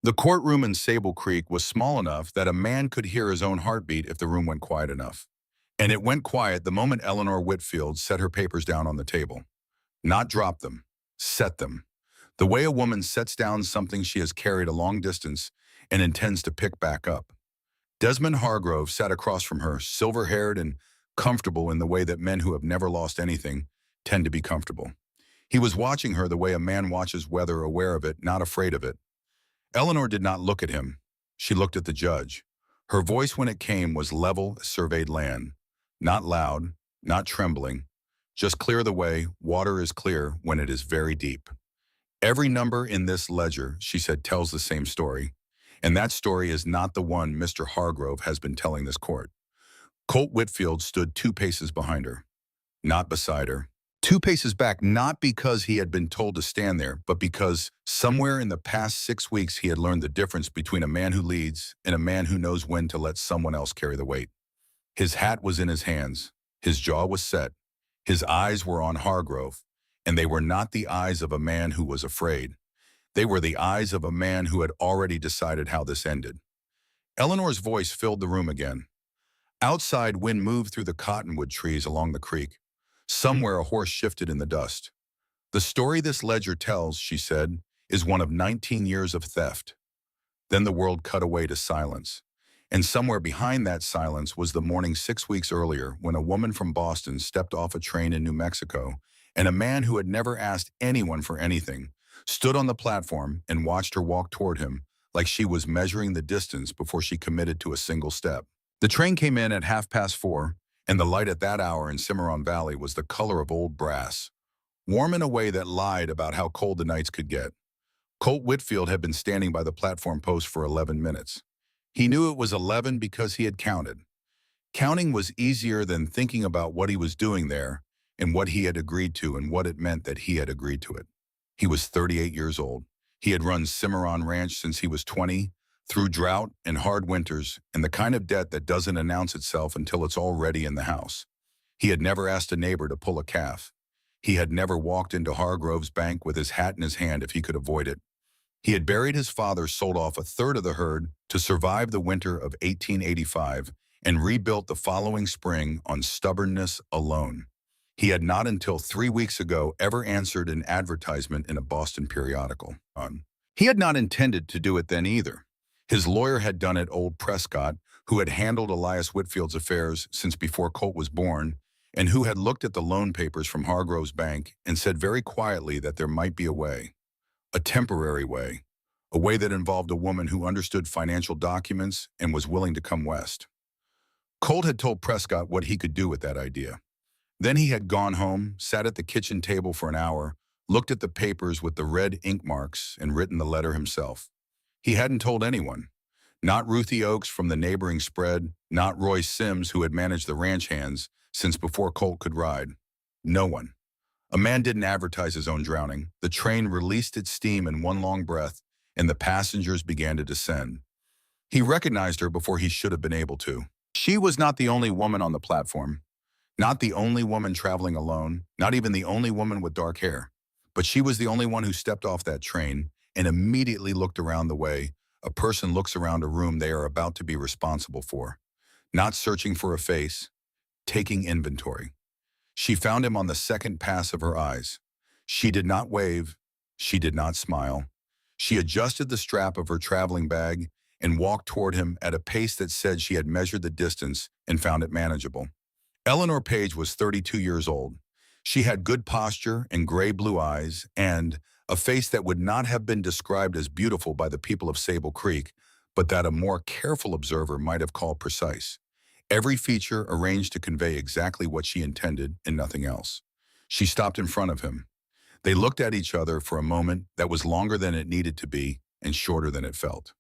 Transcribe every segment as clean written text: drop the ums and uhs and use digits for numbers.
The courtroom in Sable Creek was small enough that a man could hear his own heartbeat if the room went quiet enough. And it went quiet the moment Eleanor Whitfield set her papers down on the table. Not drop them, set them. The way a woman sets down something she has carried a long distance and intends to pick back up. Desmond Hargrove sat across from her, silver-haired and comfortable in the way that men who have never lost anything tend to be comfortable. He was watching her the way a man watches weather, aware of it, not afraid of it. Eleanor did not look at him. She looked at the judge. Her voice when it came was level as surveyed land. Not loud, not trembling. Just clear the way water is clear when it is very deep. Every number in this ledger, she said, tells the same story. And that story is not the one Mr. Hargrove has been telling this court. Colt Whitfield stood 2 paces behind her, not beside her. 2 paces back, not because he had been told to stand there, but because somewhere in the past 6 weeks he had learned the difference between a man who leads and a man who knows when to let someone else carry the weight. His hat was in his hands. His jaw was set. His eyes were on Hargrove, and they were not the eyes of a man who was afraid. They were the eyes of a man who had already decided how this ended. Eleanor's voice filled the room again. Outside, wind moved through the cottonwood trees along the creek. Somewhere a horse shifted in the dust. The story this ledger tells, she said, is one of 19 years of theft. Then the world cut away to silence. And somewhere behind that silence was the morning 6 weeks earlier when a woman from Boston stepped off a train in New Mexico, and a man who had never asked anyone for anything stood on the platform and watched her walk toward him like she was measuring the distance before she committed to a single step. The train came in at 4:30, and the light at that hour in Cimarron Valley was the color of old brass, warm in a way that lied about how cold the nights could get. Colt Whitfield had been standing by the platform post for 11 minutes. He knew it was 11 because he had counted. Counting was easier than thinking about what he was doing there and what he had agreed to and what it meant that he had agreed to it. He was 38 years old. He had run Cimarron Ranch since he was 20, through drought and hard winters and the kind of debt that doesn't announce itself until it's already in the house. He had never asked a neighbor to pull a calf. He had never walked into Hargrove's bank with his hat in his hand if he could avoid it. He had buried his father, sold off a third of the herd to survive the winter of 1885, and rebuilt the following spring on stubbornness alone. He had not until 3 weeks ago ever answered an advertisement in a Boston periodical. He had not intended to do it then either. His lawyer had done it, old Prescott, who had handled Elias Whitfield's affairs since before Colt was born, and who had looked at the loan papers from Hargrove's bank and said very quietly that there might be a way. A temporary way. A way that involved a woman who understood financial documents and was willing to come west. Colt had told Prescott what he could do with that idea. Then he had gone home, sat at the kitchen table for an hour, looked at the papers with the red ink marks, and written the letter himself. He hadn't told anyone. Not Ruthie Oakes from the neighboring spread, not Roy Sims, who had managed the ranch hands since before Colt could ride. No one. A man didn't advertise his own drowning. The train released its steam in one long breath, and the passengers began to descend. He recognized her before he should have been able to. She was not the only woman on the platform, not the only woman traveling alone, not even the only woman with dark hair. But she was the only one who stepped off that train and immediately looked around the way a person looks around a room they are about to be responsible for, not searching for a face, taking inventory. She found him on the second pass of her eyes. She did not wave. She did not smile. She adjusted the strap of her traveling bag and walked toward him at a pace that said she had measured the distance and found it manageable. Eleanor Page was 32 years old. She had good posture and gray-blue eyes and a face that would not have been described as beautiful by the people of Sable Creek, but that a more careful observer might have called precise. Every feature arranged to convey exactly what she intended and nothing else. She stopped in front of him. They looked at each other for a moment that was longer than it needed to be and shorter than it felt.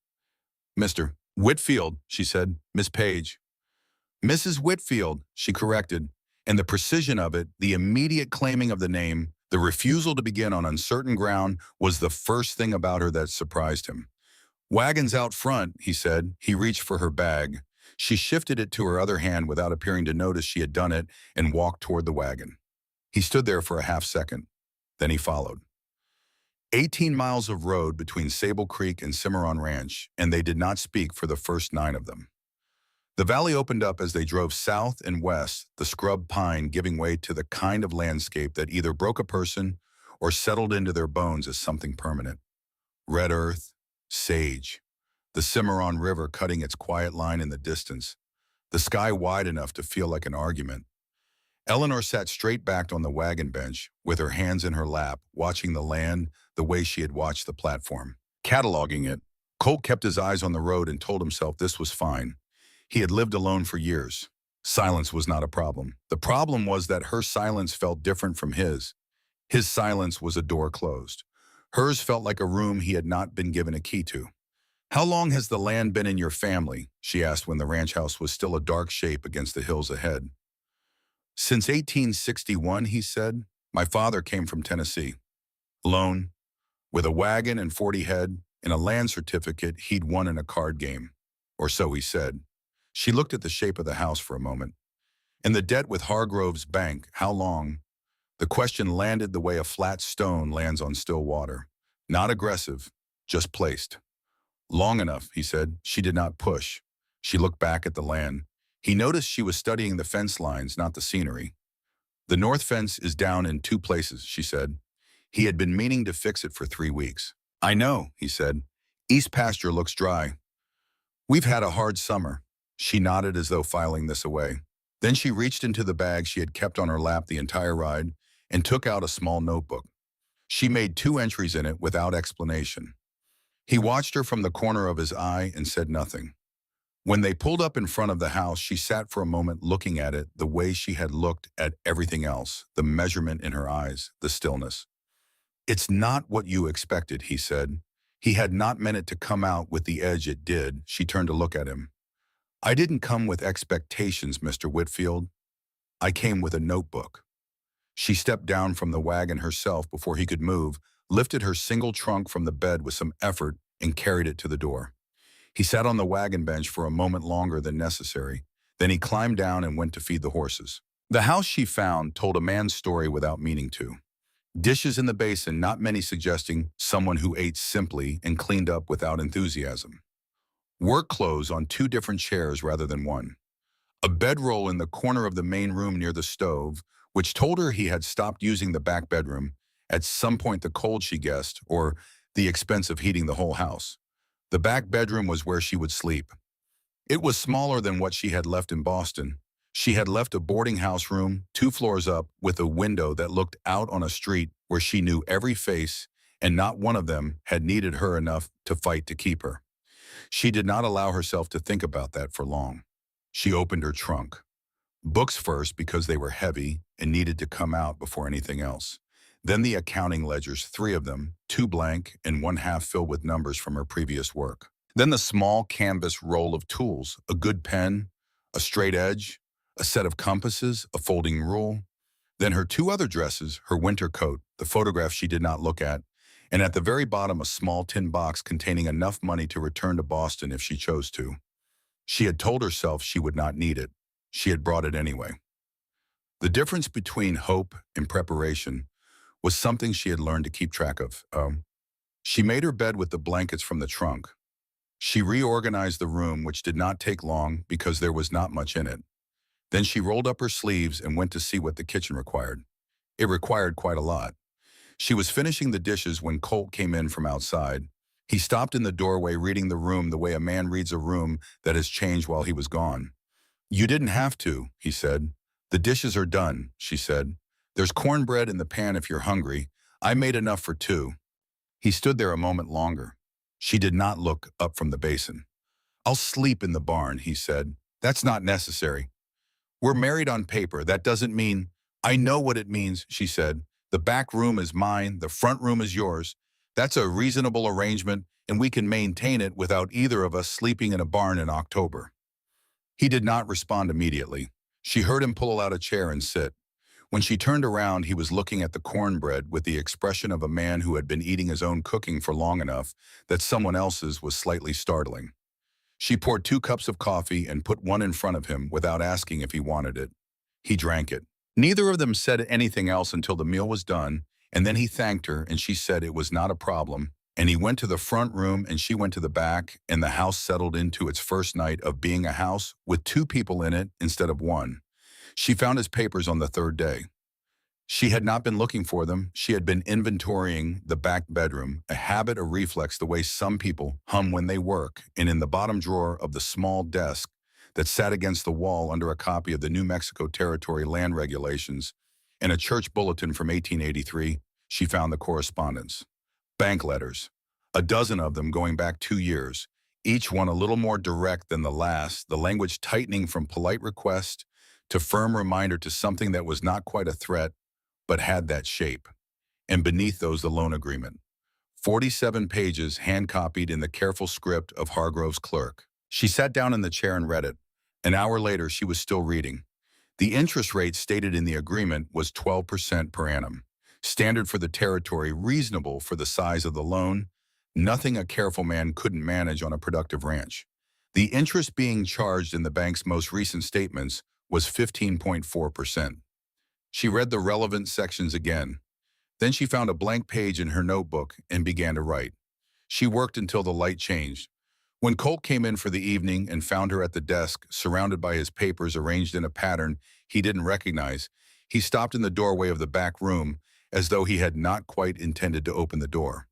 "Mr. Whitfield," she said. "Miss Page." "Mrs. Whitfield," she corrected, and the precision of it, the immediate claiming of the name, the refusal to begin on uncertain ground, was the first thing about her that surprised him. "Wagon's out front," he said. He reached for her bag. She shifted it to her other hand without appearing to notice she had done it and walked toward the wagon. He stood there for a half second. Then he followed. 18 miles of road between Sable Creek and Cimarron Ranch, and they did not speak for the first 9 of them. The valley opened up as they drove south and west, the scrub pine giving way to the kind of landscape that either broke a person or settled into their bones as something permanent. Red earth, sage, the Cimarron River cutting its quiet line in the distance, the sky wide enough to feel like an argument. Eleanor sat straight-backed on the wagon bench, with her hands in her lap, watching the land the way she had watched the platform. Cataloging it, Colt kept his eyes on the road and told himself this was fine. He had lived alone for years. Silence was not a problem. The problem was that her silence felt different from his. His silence was a door closed. Hers felt like a room he had not been given a key to. "How long has the land been in your family?" she asked when the ranch house was still a dark shape against the hills ahead. "Since 1861, he said. My father came from Tennessee. Alone, with a wagon and 40 head, and a land certificate he'd won in a card game. Or so he said." She looked at the shape of the house for a moment. "And the debt with Hargrove's bank, how long?" The question landed the way a flat stone lands on still water. Not aggressive, just placed. "Long enough," he said. She did not push. She looked back at the land. He noticed she was studying the fence lines, not the scenery. "The north fence is down in 2 places," she said. He had been meaning to fix it for 3 weeks. "I know," he said. "East pasture looks dry. We've had a hard summer." She nodded as though filing this away. Then she reached into the bag she had kept on her lap the entire ride and took out a small notebook. She made 2 entries in it without explanation. He watched her from the corner of his eye and said nothing. When they pulled up in front of the house, she sat for a moment looking at it the way she had looked at everything else, the measurement in her eyes, the stillness. "It's not what you expected," he said. He had not meant it to come out with the edge it did. She turned to look at him. "I didn't come with expectations, Mr. Whitfield. I came with a notebook." She stepped down from the wagon herself before he could move, lifted her single trunk from the bed with some effort, and carried it to the door. He sat on the wagon bench for a moment longer than necessary. Then he climbed down and went to feed the horses. The house she found told a man's story without meaning to. Dishes in the basin, not many suggesting someone who ate simply and cleaned up without enthusiasm. Work clothes on 2 different chairs rather than one. A bedroll in the corner of the main room near the stove, which told her he had stopped using the back bedroom, at some point the cold she guessed, or the expense of heating the whole house. The back bedroom was where she would sleep. It was smaller than what she had left in Boston. She had left a boarding house room 2 floors up with a window that looked out on a street where she knew every face, and not one of them had needed her enough to fight to keep her. She did not allow herself to think about that for long. She opened her trunk. Books first because they were heavy and needed to come out before anything else. Then the accounting ledgers, 3 of them, 2 blank and 1 half filled with numbers from her previous work. Then the small canvas roll of tools, a good pen, a straight edge, a set of compasses, a folding rule. Then her 2 other dresses, her winter coat, the photograph she did not look at, and at the very bottom a small tin box containing enough money to return to Boston if she chose to. She had told herself she would not need it. She had brought it anyway. The difference between hope and preparation was something she had learned to keep track of. She made her bed with the blankets from the trunk. She reorganized the room, which did not take long because there was not much in it. Then she rolled up her sleeves and went to see what the kitchen required. It required quite a lot. She was finishing the dishes when Colt came in from outside. He stopped in the doorway reading the room the way a man reads a room that has changed while he was gone. "You didn't have to," he said. "The dishes are done," she said. "There's cornbread in the pan if you're hungry. I made enough for 2. He stood there a moment longer. She did not look up from the basin. "I'll sleep in the barn," he said. "That's not necessary. We're married on paper. That doesn't mean—" "I know what it means," she said. "The back room is mine. The front room is yours. That's a reasonable arrangement, and we can maintain it without either of us sleeping in a barn in October." He did not respond immediately. She heard him pull out a chair and sit. When she turned around, he was looking at the cornbread with the expression of a man who had been eating his own cooking for long enough that someone else's was slightly startling. She poured 2 cups of coffee and put one in front of him without asking if he wanted it. He drank it. Neither of them said anything else until the meal was done And then he thanked her, and she said it was not a problem. And he went to the front room, and she went to the back, and the house settled into its first night of being a house with two people in it instead of one. She found his papers on the third day. She had not been looking for them. She had been inventorying the back bedroom, a habit, a reflex, the way some people hum when they work, and in the bottom drawer of the small desk that sat against the wall under a copy of the New Mexico Territory land regulations and a church bulletin from 1883, she found the correspondence. Bank letters, a dozen of them going back 2 years, each one a little more direct than the last, the language tightening from polite request to firm reminder to something that was not quite a threat, but had that shape. And beneath those, the loan agreement. 47 pages hand-copied in the careful script of Hargrove's clerk. She sat down in the chair and read it. An hour later, she was still reading. The interest rate stated in the agreement was 12% per annum. Standard for the territory, reasonable for the size of the loan, nothing a careful man couldn't manage on a productive ranch. The interest being charged in the bank's most recent statements was 15.4%. She read the relevant sections again. Then she found a blank page in her notebook and began to write. She worked until the light changed. When Colt came in for the evening and found her at the desk, surrounded by his papers arranged in a pattern he didn't recognize, he stopped in the doorway of the back room as though he had not quite intended to open the door.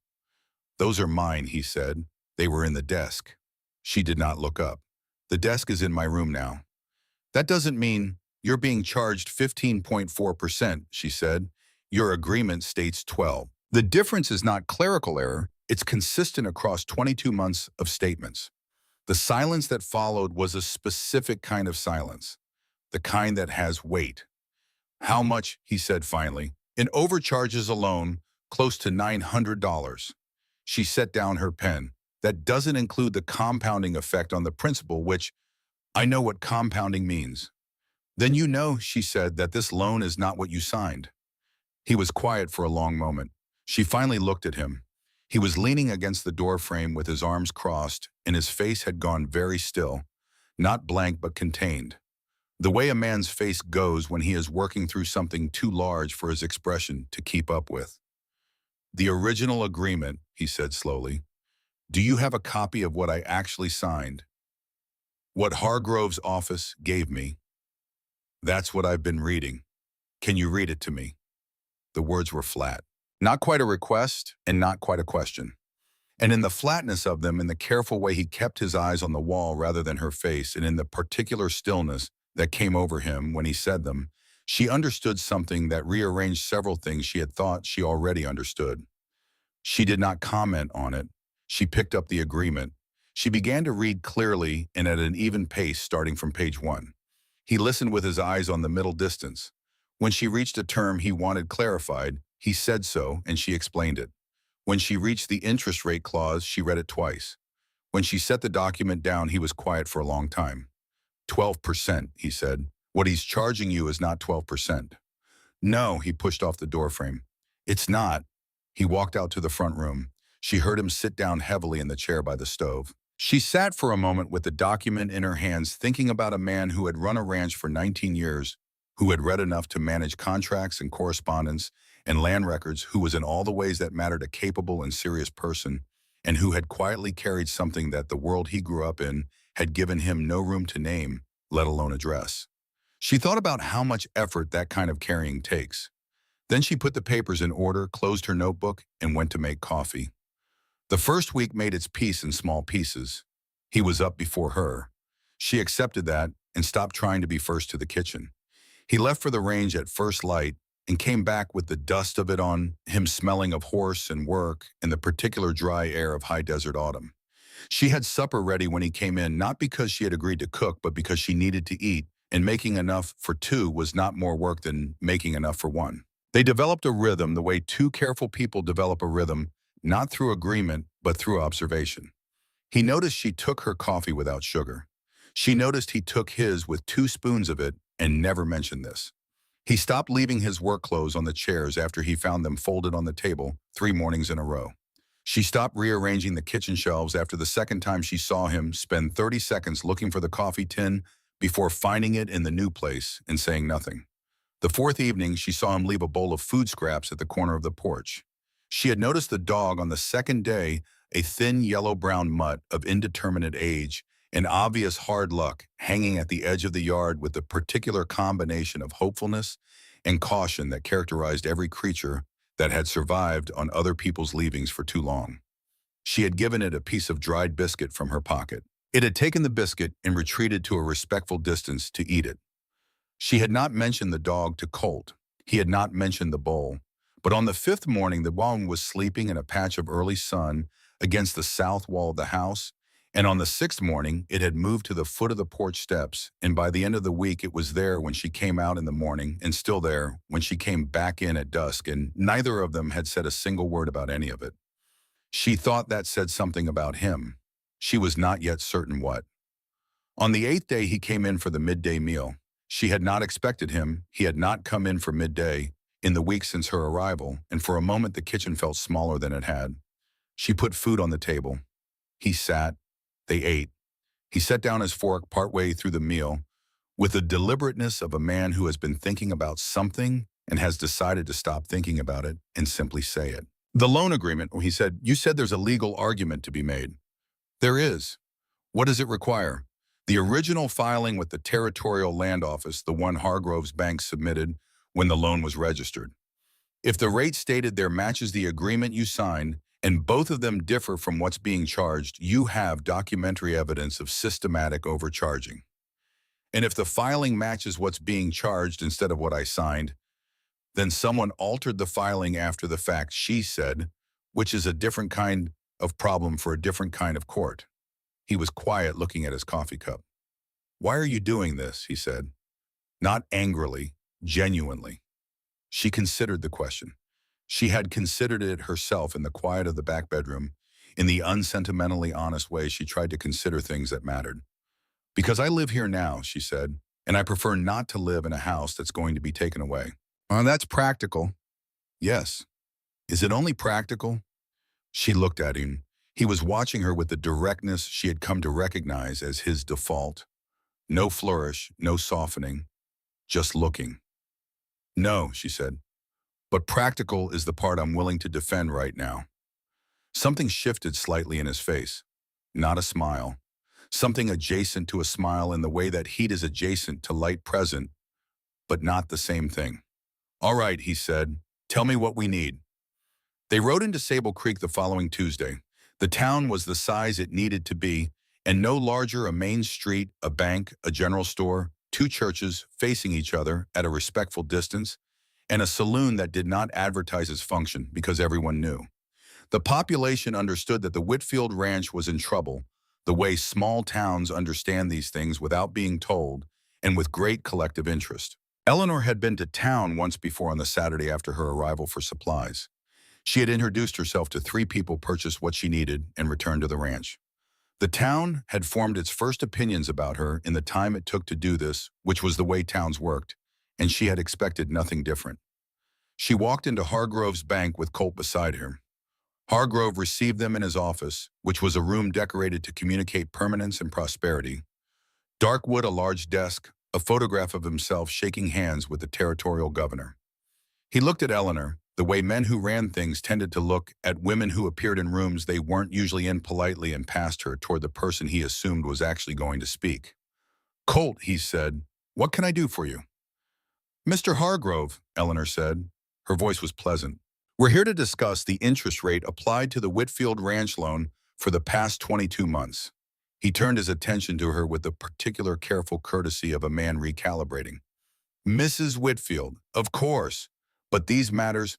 "Those are mine," he said. "They were in the desk." She did not look up. "The desk is in my room now." "That doesn't mean you're being charged 15.4%, she said. "Your agreement states 12. The difference is not clerical error. It's consistent across 22 months of statements." The silence that followed was a specific kind of silence, the kind that has weight. "How much?" he said finally. "In overcharges alone, close to $900. She set down her pen. "That doesn't include the compounding effect on the principal, which I know what compounding means." "Then you know," she said, "that this loan is not what you signed." He was quiet for a long moment. She finally looked at him. He was leaning against the door frame with his arms crossed, and his face had gone very still, not blank but contained. The way a man's face goes when he is working through something too large for his expression to keep up with. "The original agreement," he said slowly. "Do you have a copy of what I actually signed? What Hargrove's office gave me?" "That's what I've been reading. Can you read it to me?" The words were flat. Not quite a request and not quite a question. And in the flatness of them, in the careful way he kept his eyes on the wall rather than her face, and in the particular stillness that came over him when he said them, she understood something that rearranged several things she had thought she already understood. She did not comment on it. She picked up the agreement. She began to read clearly and at an even pace starting from page 1. He listened with his eyes on the middle distance. When she reached a term he wanted clarified, he said so, and she explained it. When she reached the interest rate clause, she read it twice. When she set the document down, he was quiet for a long time. 12%, he said. "What he's charging you is not 12%. "No," he pushed off the doorframe. "It's not." He walked out to the front room. She heard him sit down heavily in the chair by the stove. She sat for a moment with the document in her hands, thinking about a man who had run a ranch for 19 years, who had read enough to manage contracts and correspondence and land records, who was in all the ways that mattered a capable and serious person, and who had quietly carried something that the world he grew up in had given him no room to name, let alone address. She thought about how much effort that kind of carrying takes. Then she put the papers in order, closed her notebook, and went to make coffee. The first week made its peace in small pieces. He was up before her. She accepted that and stopped trying to be first to the kitchen. He left for the range at first light and came back with the dust of it on him, smelling of horse and work and the particular dry air of high desert autumn. She had supper ready when he came in, not because she had agreed to cook, but because she needed to eat, and making enough for two was not more work than making enough for one. They developed a rhythm the way two careful people develop a rhythm, not through agreement, but through observation. He noticed she took her coffee without sugar. She noticed he took his with 2 spoons of it and never mentioned this. He stopped leaving his work clothes on the chairs after he found them folded on the table 3 mornings in a row. She stopped rearranging the kitchen shelves after the second time she saw him spend 30 seconds looking for the coffee tin before finding it in the new place and saying nothing. The fourth evening, she saw him leave a bowl of food scraps at the corner of the porch. She had noticed the dog on the second day, a thin yellow-brown mutt of indeterminate age, and obvious hard luck, hanging at the edge of the yard with the particular combination of hopefulness and caution that characterized every creature that had survived on other people's leavings for too long. She had given it a piece of dried biscuit from her pocket. It had taken the biscuit and retreated to a respectful distance to eat it. She had not mentioned the dog to Colt. He had not mentioned the bowl. But on the fifth morning, the woman was sleeping in a patch of early sun against the south wall of the house, and on the sixth morning, it had moved to the foot of the porch steps, and by the end of the week, it was there when she came out in the morning, and still there when she came back in at dusk, and neither of them had said a single word about any of it. She thought that said something about him. She was not yet certain what. On the eighth day, he came in for the midday meal. She had not expected him. He had not come in for midday in the week since her arrival, and for a moment the kitchen felt smaller than it had. She put food on the table. He sat. They ate. He set down his fork partway through the meal with the deliberateness of a man who has been thinking about something and has decided to stop thinking about it and simply say it. The loan agreement, he said, you said there's a legal argument to be made. There is. What does it require? The original filing with the Territorial Land Office, the one Hargrove's bank submitted when the loan was registered. If the rate stated there matches the agreement you signed, and both of them differ from what's being charged, you have documentary evidence of systematic overcharging. And if the filing matches what's being charged instead of what I signed, then someone altered the filing after the fact, she said, which is a different kind of problem for a different kind of court. He was quiet, looking at his coffee cup. Why are you doing this? He said. Not angrily, genuinely. She considered the question. She had considered it herself in the quiet of the back bedroom. In the unsentimentally honest way she tried to consider things that mattered. Because I live here now, she said, and I prefer not to live in a house that's going to be taken away. That's practical. Yes. Is it only practical? She looked at him. He was watching her with the directness she had come to recognize as his default. No flourish, no softening, just looking. No, she said, but practical is the part I'm willing to defend right now. Something shifted slightly in his face. Not a smile. Something adjacent to a smile in the way that heat is adjacent to light present, but not the same thing. All right, he said, tell me what we need. They rode into Sable Creek the following Tuesday. The town was the size it needed to be, and no larger a main street, a bank, a general store, two churches facing each other at a respectful distance, and a saloon that did not advertise its function because everyone knew. The population understood that the Whitfield Ranch was in trouble, the way small towns understand these things without being told, and with great collective interest. Eleanor had been to town once before on the Saturday after her arrival for supplies. She had introduced herself to 3 people, purchased what she needed, and returned to the ranch. The town had formed its first opinions about her in the time it took to do this, which was the way towns worked, and she had expected nothing different. She walked into Hargrove's bank with Colt beside her. Hargrove received them in his office, which was a room decorated to communicate permanence and prosperity. Dark wood, a large desk, a photograph of himself shaking hands with the territorial governor. He looked at Eleanor, the way men who ran things tended to look at women who appeared in rooms they weren't usually in, politely, and passed her toward the person he assumed was actually going to speak. Colt, he said, what can I do for you? Mr. Hargrove, Eleanor said. Her voice was pleasant. We're here to discuss the interest rate applied to the Whitfield Ranch loan for the past 22 months. He turned his attention to her with the particular careful courtesy of a man recalibrating. Mrs. Whitfield, of course, but these matters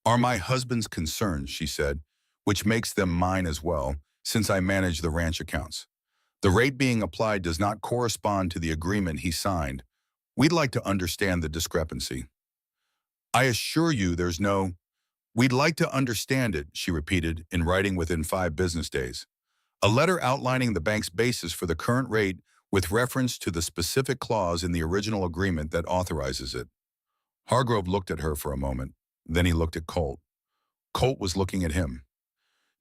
are my husband's concerns, she said, which makes them mine as well, since I manage the ranch accounts. The rate being applied does not correspond to the agreement he signed. We'd like to understand the discrepancy. I assure you there's no... We'd like to understand it, she repeated, in writing within 5 business days. A letter outlining the bank's basis for the current rate with reference to the specific clause in the original agreement that authorizes it. Hargrove looked at her for a moment. Then he looked at Colt. Colt was looking at him.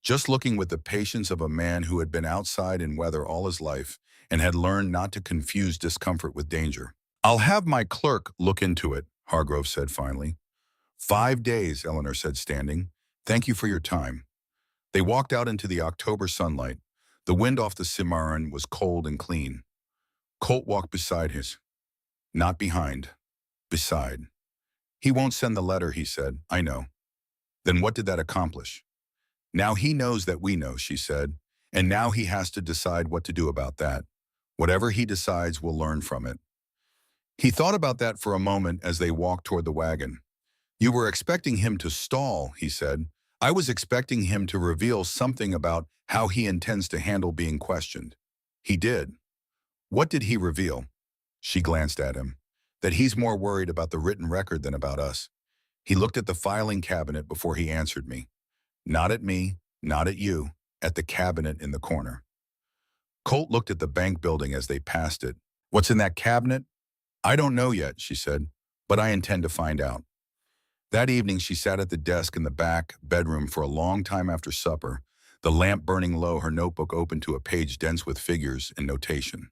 Just looking with the patience of a man who had been outside in weather all his life and had learned not to confuse discomfort with danger. I'll have my clerk look into it, Hargrove said finally. 5 days, Eleanor said, standing. Thank you for your time. They walked out into the October sunlight. The wind off the Cimarron was cold and clean. Colt walked beside his. Not behind. Beside. He won't send the letter, he said. I know. Then what did that accomplish? Now he knows that we know, she said, and now he has to decide what to do about that. Whatever he decides, we'll learn from it. He thought about that for a moment as they walked toward the wagon. You were expecting him to stall, he said. I was expecting him to reveal something about how he intends to handle being questioned. He did. What did he reveal? She glanced at him. That he's more worried about the written record than about us. He looked at the filing cabinet before he answered me. Not at me, not at you, at the cabinet in the corner. Colt looked at the bank building as they passed it. What's in that cabinet? I don't know yet, she said, but I intend to find out. That evening, she sat at the desk in the back bedroom for a long time after supper, the lamp burning low, her notebook open to a page dense with figures and notation.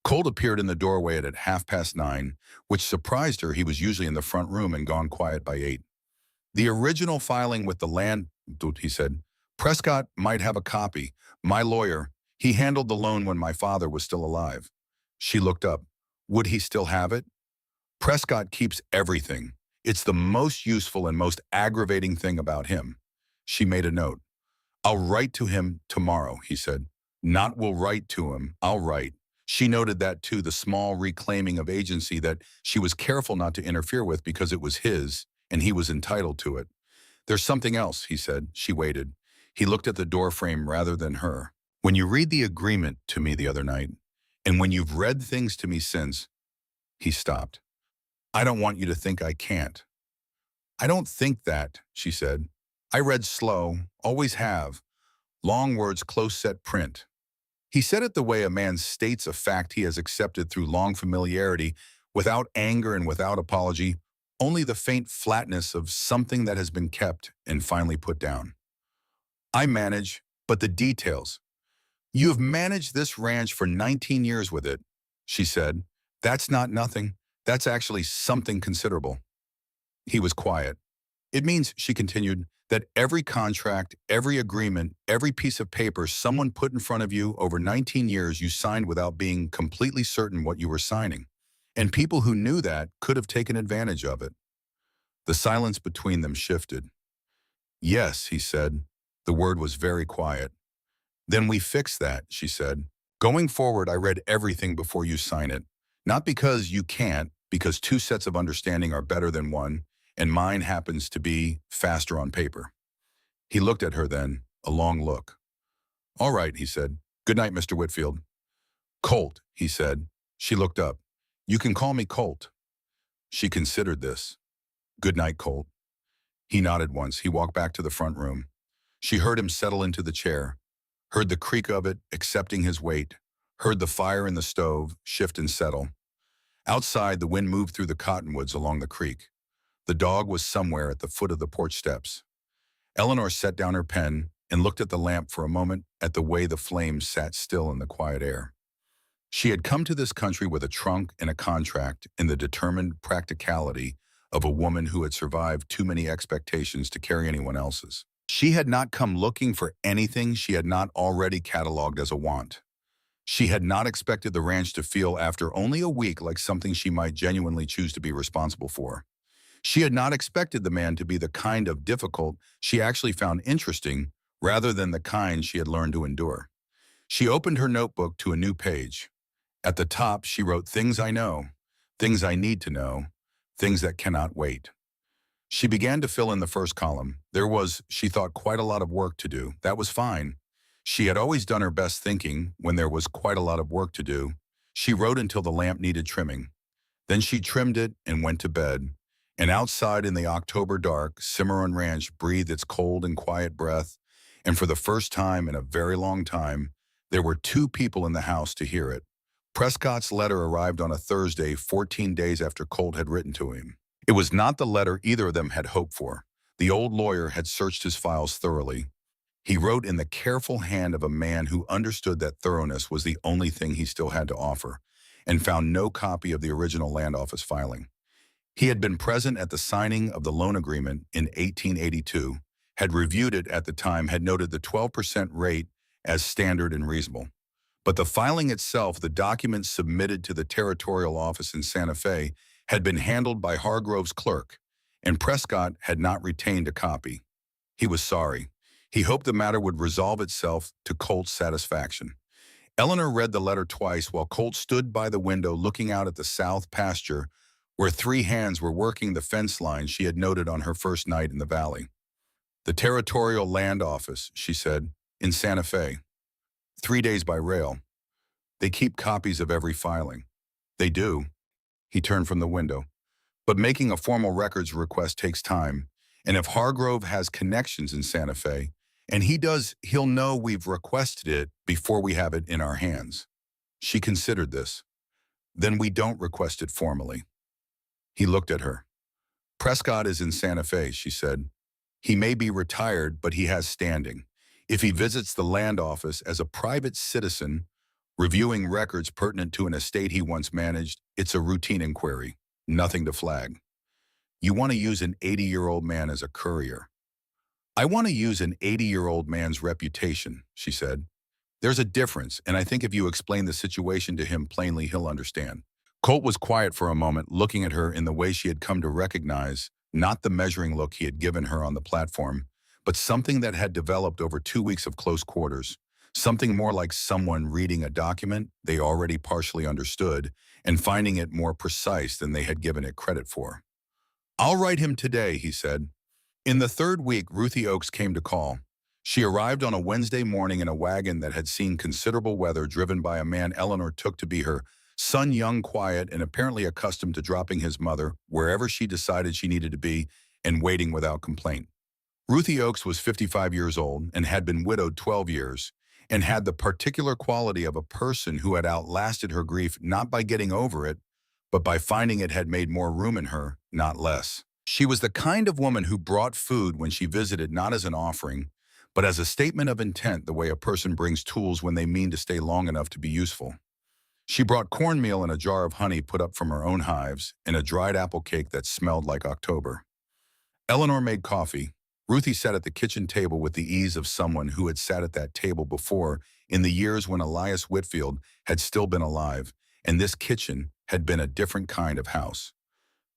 Colt appeared in the doorway at 9:30, which surprised her. He was usually in the front room and gone quiet by 8. The original filing with the land, he said. Prescott might have a copy. My lawyer, he handled the loan when my father was still alive. She looked up. Would he still have it? Prescott keeps everything. It's the most useful and most aggravating thing about him. She made a note. I'll write to him tomorrow, he said. Not will write to him, I'll write. She noted that too, the small reclaiming of agency that she was careful not to interfere with because it was his and he was entitled to it. There's something else, he said. She waited. He looked at the door frame rather than her. When you read the agreement to me the other night, and when you've read things to me since, he stopped. I don't want you to think I can't. I don't think that, she said. I read slow, always have. Long words, close-set print. He said it the way a man states a fact he has accepted through long familiarity, without anger and without apology, only the faint flatness of something that has been kept and finally put down. I manage, but the details. You have managed this ranch for 19 years with it, she said. That's not nothing. That's actually something considerable. He was quiet. It means, she continued, that every contract, every agreement, every piece of paper someone put in front of you over 19 years you signed without being completely certain what you were signing. And people who knew that could have taken advantage of it. The silence between them shifted. Yes, he said. The word was very quiet. Then we fix that, she said. Going forward, I read everything before you sign it. Not because you can't, because two sets of understanding are better than one, and mine happens to be faster on paper. He looked at her then, a long look. All right, he said. Good night, Mr. Whitfield. Colt, he said. She looked up. You can call me Colt. She considered this. Good night, Colt. He nodded once. He walked back to the front room. She heard him settle into the chair, heard the creak of it, accepting his weight, heard the fire in the stove shift and settle. Outside, the wind moved through the cottonwoods along the creek. The dog was somewhere at the foot of the porch steps. Eleanor set down her pen and looked at the lamp for a moment, at the way the flames sat still in the quiet air. She had come to this country with a trunk and a contract in the determined practicality of a woman who had survived too many expectations to carry anyone else's. She had not come looking for anything she had not already cataloged as a want. She had not expected the ranch to feel after only a week like something she might genuinely choose to be responsible for. She had not expected the man to be the kind of difficult she actually found interesting rather than the kind she had learned to endure. She opened her notebook to a new page. At the top, she wrote things I know, things I need to know, things that cannot wait. She began to fill in the first column. There was, she thought, quite a lot of work to do. That was fine. She had always done her best thinking when there was quite a lot of work to do. She wrote until the lamp needed trimming. Then she trimmed it and went to bed. And outside in the October dark, Cimarron Ranch breathed its cold and quiet breath, and for the first time in a very long time, there were two people in the house to hear it. Prescott's letter arrived on a Thursday, 14 days after Colt had written to him. It was not the letter either of them had hoped for. The old lawyer had searched his files thoroughly. He wrote in the careful hand of a man who understood that thoroughness was the only thing he still had to offer, and found no copy of the original land office filing. He had been present at the signing of the loan agreement in 1882, had reviewed it at the time, had noted the 12% rate as standard and reasonable. But the filing itself, the documents submitted to the territorial office in Santa Fe, had been handled by Hargrove's clerk, and Prescott had not retained a copy. He was sorry. He hoped the matter would resolve itself to Colt's satisfaction. Eleanor read the letter twice while Colt stood by the window looking out at the south pasture where three hands were working the fence line she had noted on her first night in the valley. The Territorial Land Office, she said, in Santa Fe. 3 days by rail. They keep copies of every filing. They do. He turned from the window. But making a formal records request takes time, and if Hargrove has connections in Santa Fe, and he does, he'll know we've requested it before we have it in our hands. She considered this. Then we don't request it formally. He looked at her. Prescott is in Santa Fe, she said. He may be retired, but he has standing. If he visits the land office as a private citizen, reviewing records pertinent to an estate he once managed, it's a routine inquiry, nothing to flag. You want to use an 80-year-old man as a courier. I want to use an 80-year-old man's reputation, she said. There's a difference, and I think if you explain the situation to him plainly, he'll understand. Colt was quiet for a moment, looking at her in the way she had come to recognize, not the measuring look he had given her on the platform, but something that had developed over 2 weeks of close quarters, something more like someone reading a document they already partially understood and finding it more precise than they had given it credit for. I'll write him today, he said. In the third week, Ruthie Oakes came to call. She arrived on a Wednesday morning in a wagon that had seen considerable weather, driven by a man Eleanor took to be her son, young, quiet, and apparently accustomed to dropping his mother wherever she decided she needed to be and waiting without complaint. Ruthie Oakes was 55 years old and had been widowed 12 years and had the particular quality of a person who had outlasted her grief not by getting over it, but by finding it had made more room in her, not less. She was the kind of woman who brought food when she visited not as an offering, but as a statement of intent, the way a person brings tools when they mean to stay long enough to be useful. She brought cornmeal and a jar of honey put up from her own hives and a dried apple cake that smelled like October. Eleanor made coffee. Ruthie sat at the kitchen table with the ease of someone who had sat at that table before in the years when Elias Whitfield had still been alive, and this kitchen had been a different kind of house.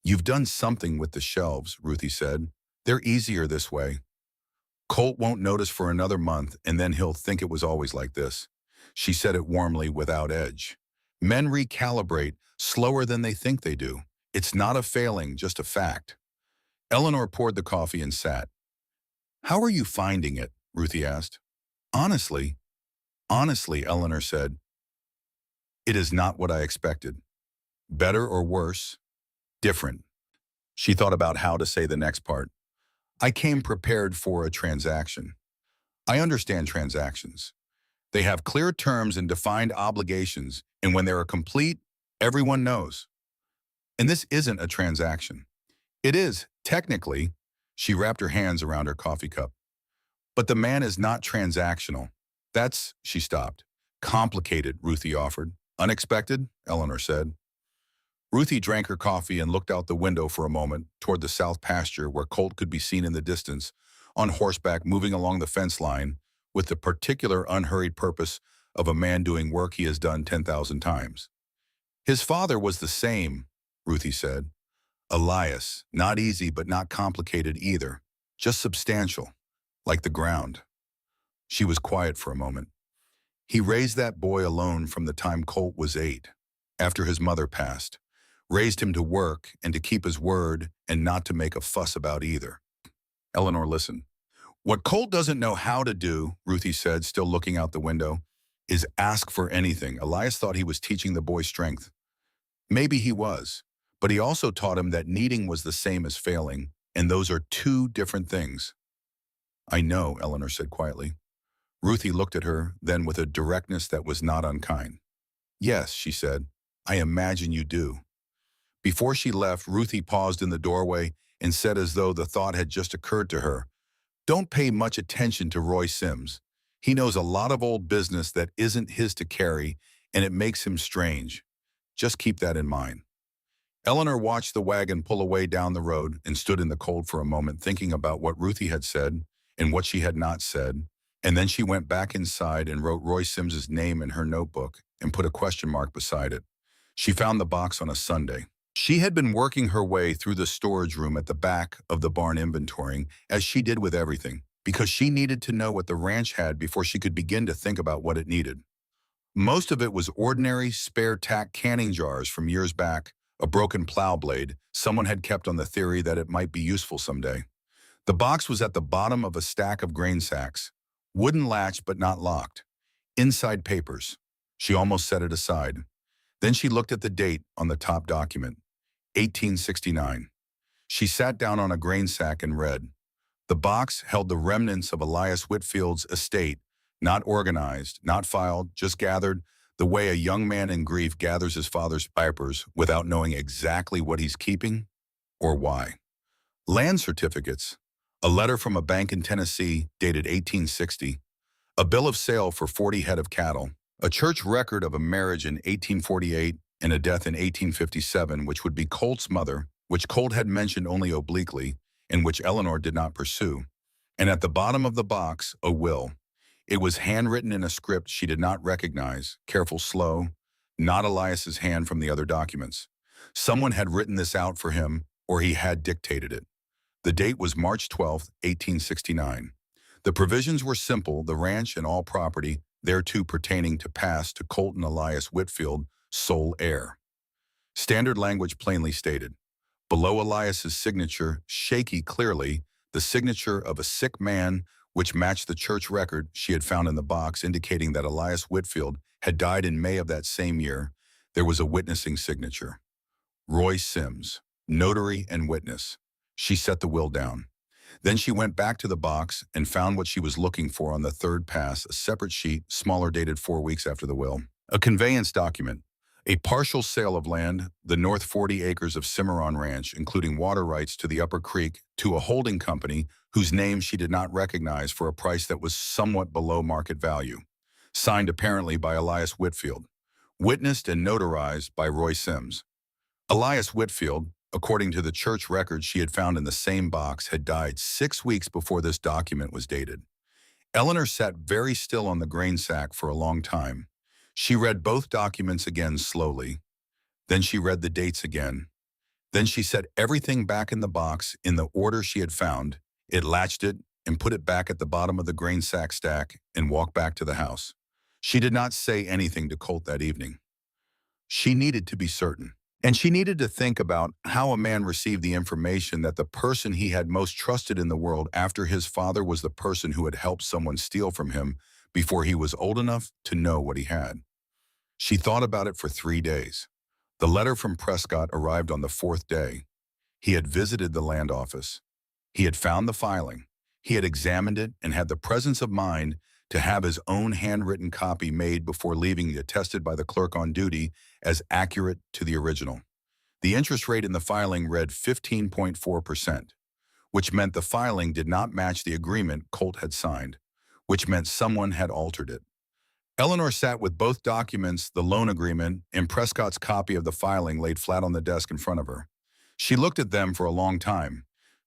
You've done something with the shelves, Ruthie said. They're easier this way. Colt won't notice for another month, and then he'll think it was always like this. She said it warmly, without edge. Men recalibrate slower than they think they do. It's not a failing, just a fact. Eleanor poured the coffee and sat. How are you finding it? Ruthie asked. Honestly, Eleanor said. It is not what I expected. Better or worse? Different. She thought about how to say the next part. I came prepared for a transaction. I understand transactions. They have clear terms and defined obligations, and when they are complete, everyone knows. And this isn't a transaction. It is, technically. She wrapped her hands around her coffee cup. But the man is not transactional. That's, she stopped. Complicated, Ruthie offered. Unexpected, Eleanor said. Ruthie drank her coffee and looked out the window for a moment toward the south pasture where Colt could be seen in the distance, on horseback moving along the fence line, with the particular unhurried purpose of a man doing work he has done 10,000 times. His father was the same, Ruthie said. Elias, not easy but not complicated either, just substantial, like the ground. She was quiet for a moment. He raised that boy alone from the time Colt was 8, after his mother passed. Raised him to work and to keep his word and not to make a fuss about either. Eleanor listened. What Colt doesn't know how to do, Ruthie said, still looking out the window, is ask for anything. Elias thought he was teaching the boy strength. Maybe he was, but he also taught him that needing was the same as failing, and those are two different things. I know, Eleanor said quietly. Ruthie looked at her, then with a directness that was not unkind. Yes, she said, I imagine you do. Before she left, Ruthie paused in the doorway and said as though the thought had just occurred to her, don't pay much attention to Roy Sims. He knows a lot of old business that isn't his to carry, and it makes him strange. Just keep that in mind. Eleanor watched the wagon pull away down the road and stood in the cold for a moment thinking about what Ruthie had said and what she had not said, and then she went back inside and wrote Roy Sims's name in her notebook and put a question mark beside it. She found the box on a Sunday. She had been working her way through the storage room at the back of the barn inventorying, as she did with everything, because she needed to know what the ranch had before she could begin to think about what it needed. Most of it was ordinary spare tack canning jars from years back, a broken plow blade someone had kept on the theory that it might be useful someday. The box was at the bottom of a stack of grain sacks, wooden latch but not locked. Inside papers. She almost set it aside. Then she looked at the date on the top document, 1869. She sat down on a grain sack and read. The box held the remnants of Elias Whitfield's estate, not organized, not filed, just gathered, the way a young man in grief gathers his father's papers without knowing exactly what he's keeping or why. Land certificates, a letter from a bank in Tennessee dated 1860, a bill of sale for 40 head of cattle, a church record of a marriage in 1848 and a death in 1857, which would be Colt's mother, which Colt had mentioned only obliquely, and which Eleanor did not pursue. And at the bottom of the box, a will. It was handwritten in a script she did not recognize, careful, slow, not Elias's hand from the other documents. Someone had written this out for him, or he had dictated it. The date was March 12, 1869. The provisions were simple: the ranch and all property thereto pertaining to pass to Colt and Elias Whitfield, sole heir. Standard language plainly stated. Below Elias's signature, shaky clearly, the signature of a sick man, which matched the church record she had found in the box indicating that Elias Whitfield had died in May of that same year. There was a witnessing signature. Roy Sims, notary and witness. She set the will down. Then she went back to the box and found what she was looking for on the third pass, a separate sheet, smaller, dated 4 weeks after the will. A conveyance document. A partial sale of land, the north 40 acres of Cimarron Ranch, including water rights to the Upper Creek, to a holding company whose name she did not recognize, for a price that was somewhat below market value. Signed apparently by Elias Whitfield. Witnessed and notarized by Roy Sims. Elias Whitfield, according to the church records she had found in the same box, had died 6 weeks before this document was dated. Eleanor sat very still on the grain sack for a long time. She read both documents again slowly. Then she read the dates again. Then she set everything back in the box in the order she had found. It latched it and put it back at the bottom of the grain sack stack and walked back to the house. She did not say anything to Colt that evening. She needed to be certain. And she needed to think about how a man received the information that the person he had most trusted in the world after his father was the person who had helped someone steal from him before he was old enough to know what he had. She thought about it for 3 days. The letter from Prescott arrived on the 4th day. He had visited the land office. He had found the filing. He had examined it and had the presence of mind to have his own handwritten copy made before leaving, attested by the clerk on duty as accurate to the original. The interest rate in the filing read 15.4%, which meant the filing did not match the agreement Colt had signed, which meant someone had altered it. Eleanor sat with both documents, the loan agreement and Prescott's copy of the filing, laid flat on the desk in front of her. She looked at them for a long time.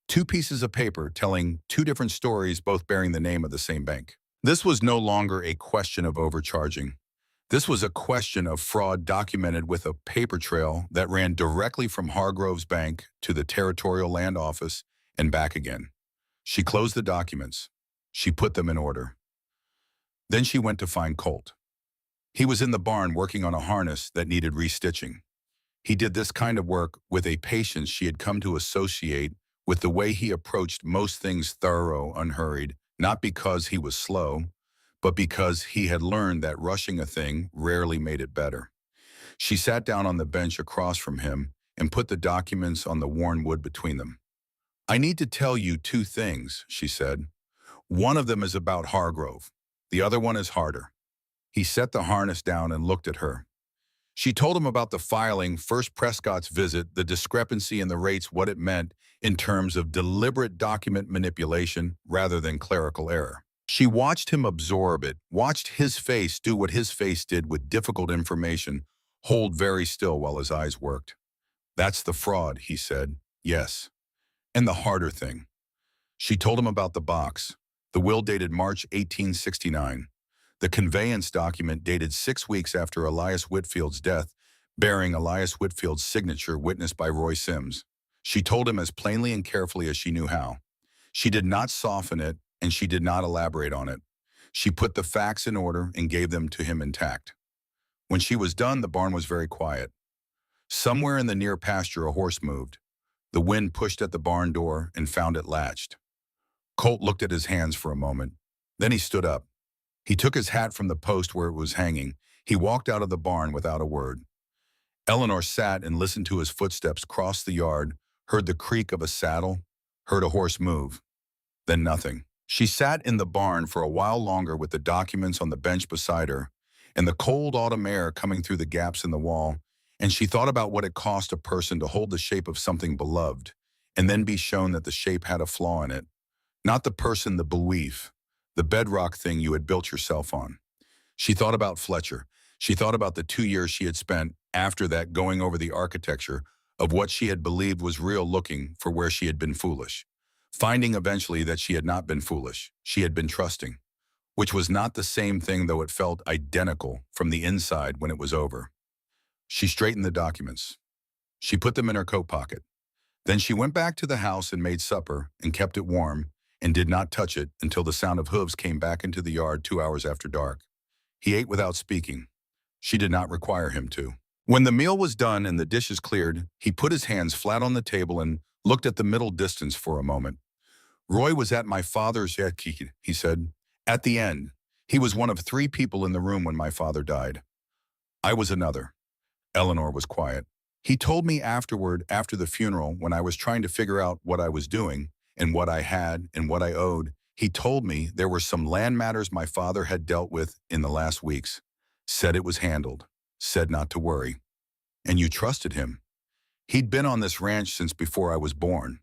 2 pieces of paper telling 2 different stories, both bearing the name of the same bank. This was no longer a question of overcharging. This was a question of fraud documented with a paper trail that ran directly from Hargrove's bank to the Territorial Land Office and back again. She closed the documents. She put them in order. Then she went to find Colt. He was in the barn working on a harness that needed restitching. He did this kind of work with a patience she had come to associate with the way he approached most things: thorough, unhurried, not because he was slow, but because he had learned that rushing a thing rarely made it better. She sat down on the bench across from him and put the documents on the worn wood between them. "I need to tell you 2 things," she said. "One of them is about Hargrove. The other one is harder." He set the harness down and looked at her. She told him about the filing, first Prescott's visit, the discrepancy in the rates, what it meant in terms of deliberate document manipulation rather than clerical error. She watched him absorb it, watched his face do what his face did with difficult information, hold very still while his eyes worked. That's the fraud, he said. Yes. And the harder thing. She told him about the box. The will dated March 1869. The conveyance document dated 6 weeks after Elias Whitfield's death, bearing Elias Whitfield's signature witnessed by Roy Sims. She told him as plainly and carefully as she knew how. She did not soften it, and she did not elaborate on it. She put the facts in order and gave them to him intact. When she was done, the barn was very quiet. Somewhere in the near pasture, a horse moved. The wind pushed at the barn door and found it latched. Colt looked at his hands for a moment. Then he stood up. He took his hat from the post where it was hanging. He walked out of the barn without a word. Eleanor sat and listened to his footsteps cross the yard, heard the creak of a saddle, heard a horse move. Then nothing. She sat in the barn for a while longer with the documents on the bench beside her, and the cold autumn air coming through the gaps in the wall, and she thought about what it cost a person to hold the shape of something beloved, and then be shown that the shape had a flaw in it. Not the person, the belief, the bedrock thing you had built yourself on. She thought about Fletcher. She thought about the 2 years she had spent after that going over the architecture of what she had believed was real, looking for where she had been foolish. Finding eventually that she had not been foolish. She had been trusting, which was not the same thing, though it felt identical from the inside when it was over. She straightened the documents. She put them in her coat pocket. Then she went back to the house and made supper and kept it warm and did not touch it until the sound of hooves came back into the yard 2 hours after dark. He ate without speaking. She did not require him to. When the meal was done and the dishes cleared, he put his hands flat on the table and looked at the middle distance for a moment. Roy was at my father's, he said. At the end, he was one of 3 people in the room when my father died. I was another. Eleanor was quiet. He told me afterward, after the funeral, when I was trying to figure out what I was doing and what I had and what I owed, he told me there were some land matters my father had dealt with in the last weeks. Said it was handled. Said not to worry. And you trusted him. He'd been on this ranch since before I was born.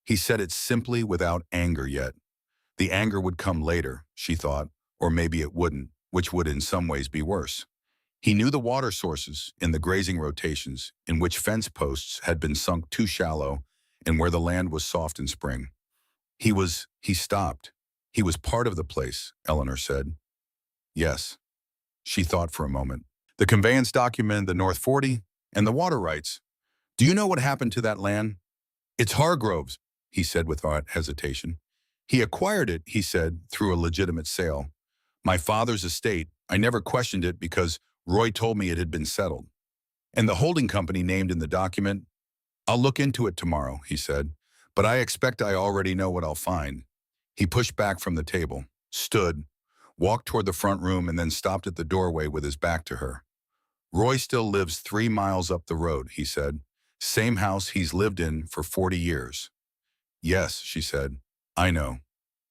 He said it simply without anger yet. The anger would come later, she thought, or maybe it wouldn't, which would in some ways be worse. He knew the water sources in the grazing rotations in which fence posts had been sunk too shallow and where the land was soft in spring. He stopped. He was part of the place, Eleanor said. Yes. She thought for a moment. The conveyance document, the North 40, and the water rights. Do you know what happened to that land? It's Hargrove's, he said without hesitation. He acquired it, he said, through a legitimate sale. My father's estate. I never questioned it because Roy told me it had been settled. And the holding company named in the document? I'll look into it tomorrow, he said, but I expect I already know what I'll find. He pushed back from the table, stood, walked toward the front room, and then stopped at the doorway with his back to her. Roy still lives 3 miles up the road, he said. Same house he's lived in for 40 years. Yes, she said. I know.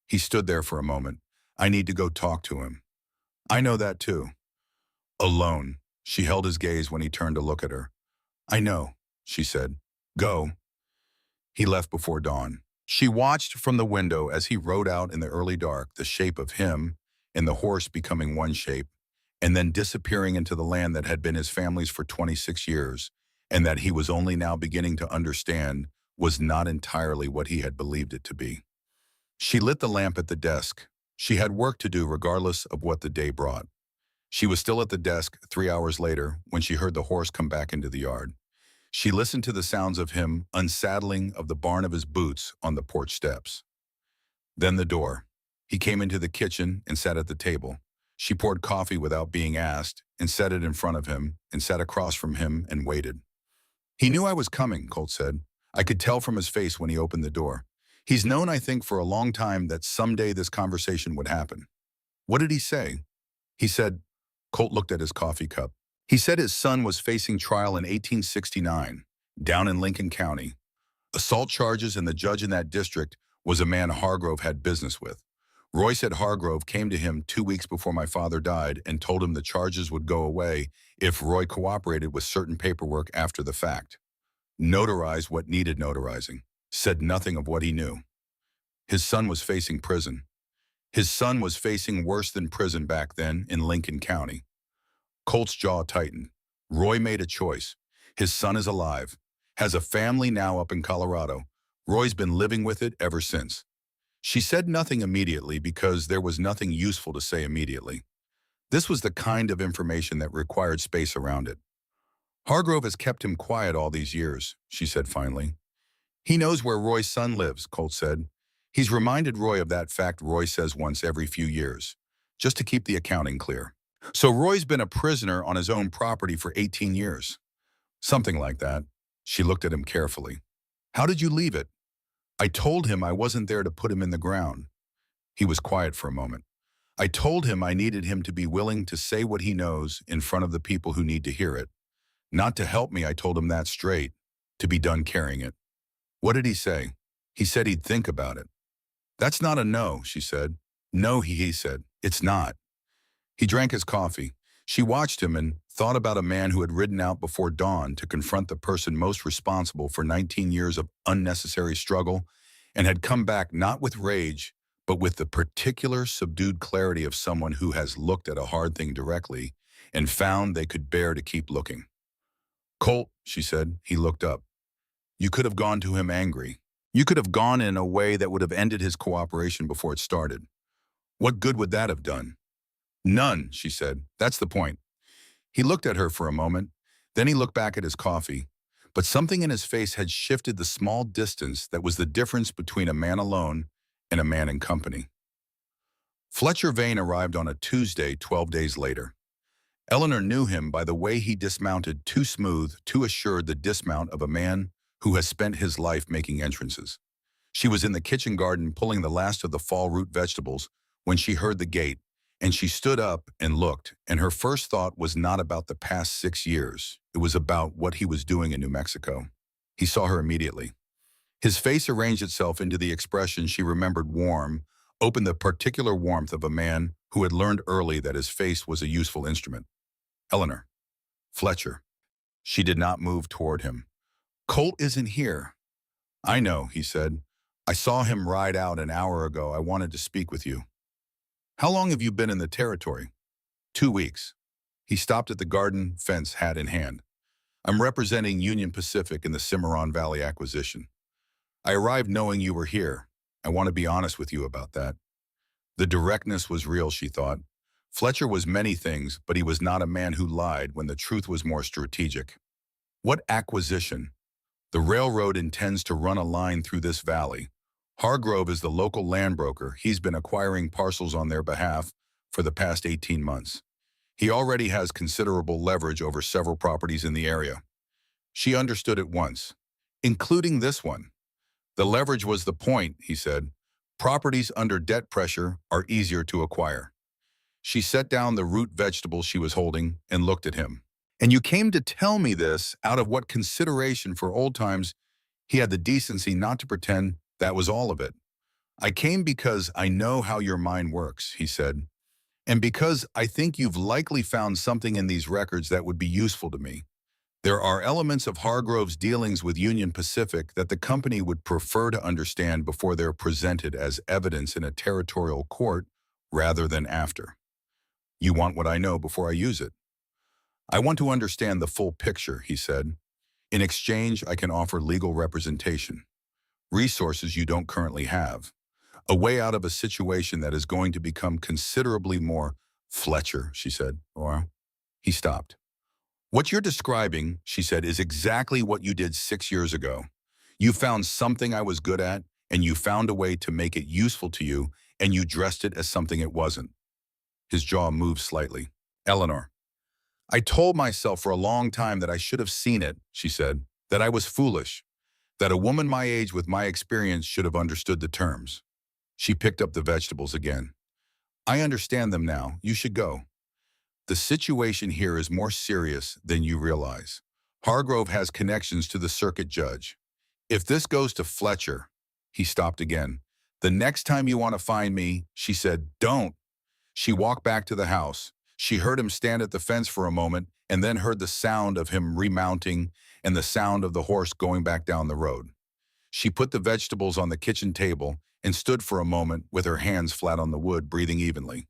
He stood there for a moment. I need to go talk to him. I know that too. Alone. She held his gaze when he turned to look at her. I know, she said. Go. He left before dawn. She watched from the window as he rode out in the early dark, the shape of him and the horse becoming one shape, and then disappearing into the land that had been his family's for 26 years, and that he was only now beginning to understand was not entirely what he had believed it to be. She lit the lamp at the desk. She had work to do regardless of what the day brought. She was still at the desk 3 hours later when she heard the horse come back into the yard. She listened to the sounds of him unsaddling of the barn of his boots on the porch steps. Then the door. He came into the kitchen and sat at the table. She poured coffee without being asked and set it in front of him and sat across from him and waited. He knew I was coming, Colt said. I could tell from his face when he opened the door. He's known, I think, for a long time that someday this conversation would happen. What did he say? He said, Colt looked at his coffee cup. He said his son was facing trial in 1869, down in Lincoln County. Assault charges, and the judge in that district was a man Hargrove had business with. Roy said Hargrove came to him 2 weeks before my father died and told him the charges would go away if Roy cooperated with certain paperwork after the fact. Notarized what needed notarizing. Said nothing of what he knew. His son was facing prison. His son was facing worse than prison back then in Lincoln County. Colt's jaw tightened. Roy made a choice. His son is alive. Has a family now up in Colorado. Roy's been living with it ever since. She said nothing immediately because there was nothing useful to say immediately. This was the kind of information that required space around it. Hargrove has kept him quiet all these years, she said finally. He knows where Roy's son lives, Colt said. He's reminded Roy of that fact Roy says once every few years, just to keep the accounting clear. So Roy's been a prisoner on his own property for 18 years. Something like that. She looked at him carefully. How did you leave it? I told him I wasn't there to put him in the ground. He was quiet for a moment. I told him I needed him to be willing to say what he knows in front of the people who need to hear it. Not to help me, I told him that straight, to be done carrying it. What did he say? He said he'd think about it. That's not a no, she said. No, he said. It's not. He drank his coffee. She watched him and thought about a man who had ridden out before dawn to confront the person most responsible for 19 years of unnecessary struggle and had come back not with rage, but with the particular subdued clarity of someone who has looked at a hard thing directly and found they could bear to keep looking. Colt, she said. He looked up. You could have gone to him angry. You could have gone in a way that would have ended his cooperation before it started. What good would that have done? None, she said. That's the point. He looked at her for a moment. Then he looked back at his coffee. But something in his face had shifted the small distance that was the difference between a man alone and a man in company. Fletcher Vane arrived on a Tuesday 12 days later. Eleanor knew him by the way he dismounted, too smooth, too assured, the dismount of a man who has spent his life making entrances. She was in the kitchen garden pulling the last of the fall root vegetables when she heard the gate, and she stood up and looked, and her first thought was not about the past 6 years. It was about what he was doing in New Mexico. He saw her immediately. His face arranged itself into the expression she remembered, warm, open, the particular warmth of a man who had learned early that his face was a useful instrument. Eleanor. Fletcher. She did not move toward him. Colt isn't here. I know, he said. I saw him ride out an hour ago. I wanted to speak with you. How long have you been in the territory? 2 weeks. He stopped at the garden fence, hat in hand. I'm representing Union Pacific in the Cimarron Valley acquisition. I arrived knowing you were here. I want to be honest with you about that. The directness was real, she thought. Fletcher was many things, but he was not a man who lied when the truth was more strategic. What acquisition? The railroad intends to run a line through this valley. Hargrove is the local land broker. He's been acquiring parcels on their behalf for the past 18 months. He already has considerable leverage over several properties in the area. She understood at once, including this one. The leverage was the point, he said. Properties under debt pressure are easier to acquire. She set down the root vegetable she was holding and looked at him. And you came to tell me this out of what consideration for old times? He had the decency not to pretend that was all of it. I came because I know how your mind works, he said, and because I think you've likely found something in these records that would be useful to me. There are elements of Hargrove's dealings with Union Pacific that the company would prefer to understand before they're presented as evidence in a territorial court rather than after. You want what I know before I use it. I want to understand the full picture, he said. In exchange, I can offer legal representation, resources you don't currently have, a way out of a situation that is going to become considerably more. Fletcher, she said, or he stopped. What you're describing, she said, is exactly what you did 6 years ago. You found something I was good at, and you found a way to make it useful to you, and you dressed it as something it wasn't. His jaw moved slightly. Eleanor. I told myself for a long time that I should have seen it, she said, that I was foolish, that a woman my age with my experience should have understood the terms. She picked up the vegetables again. I understand them now. You should go. The situation here is more serious than you realize. Hargrove has connections to the circuit judge. If this goes to Fletcher, he stopped again. The next time you want to find me, she said, don't. She walked back to the house. She heard him stand at the fence for a moment and then heard the sound of him remounting and the sound of the horse going back down the road. She put the vegetables on the kitchen table and stood for a moment with her hands flat on the wood, breathing evenly.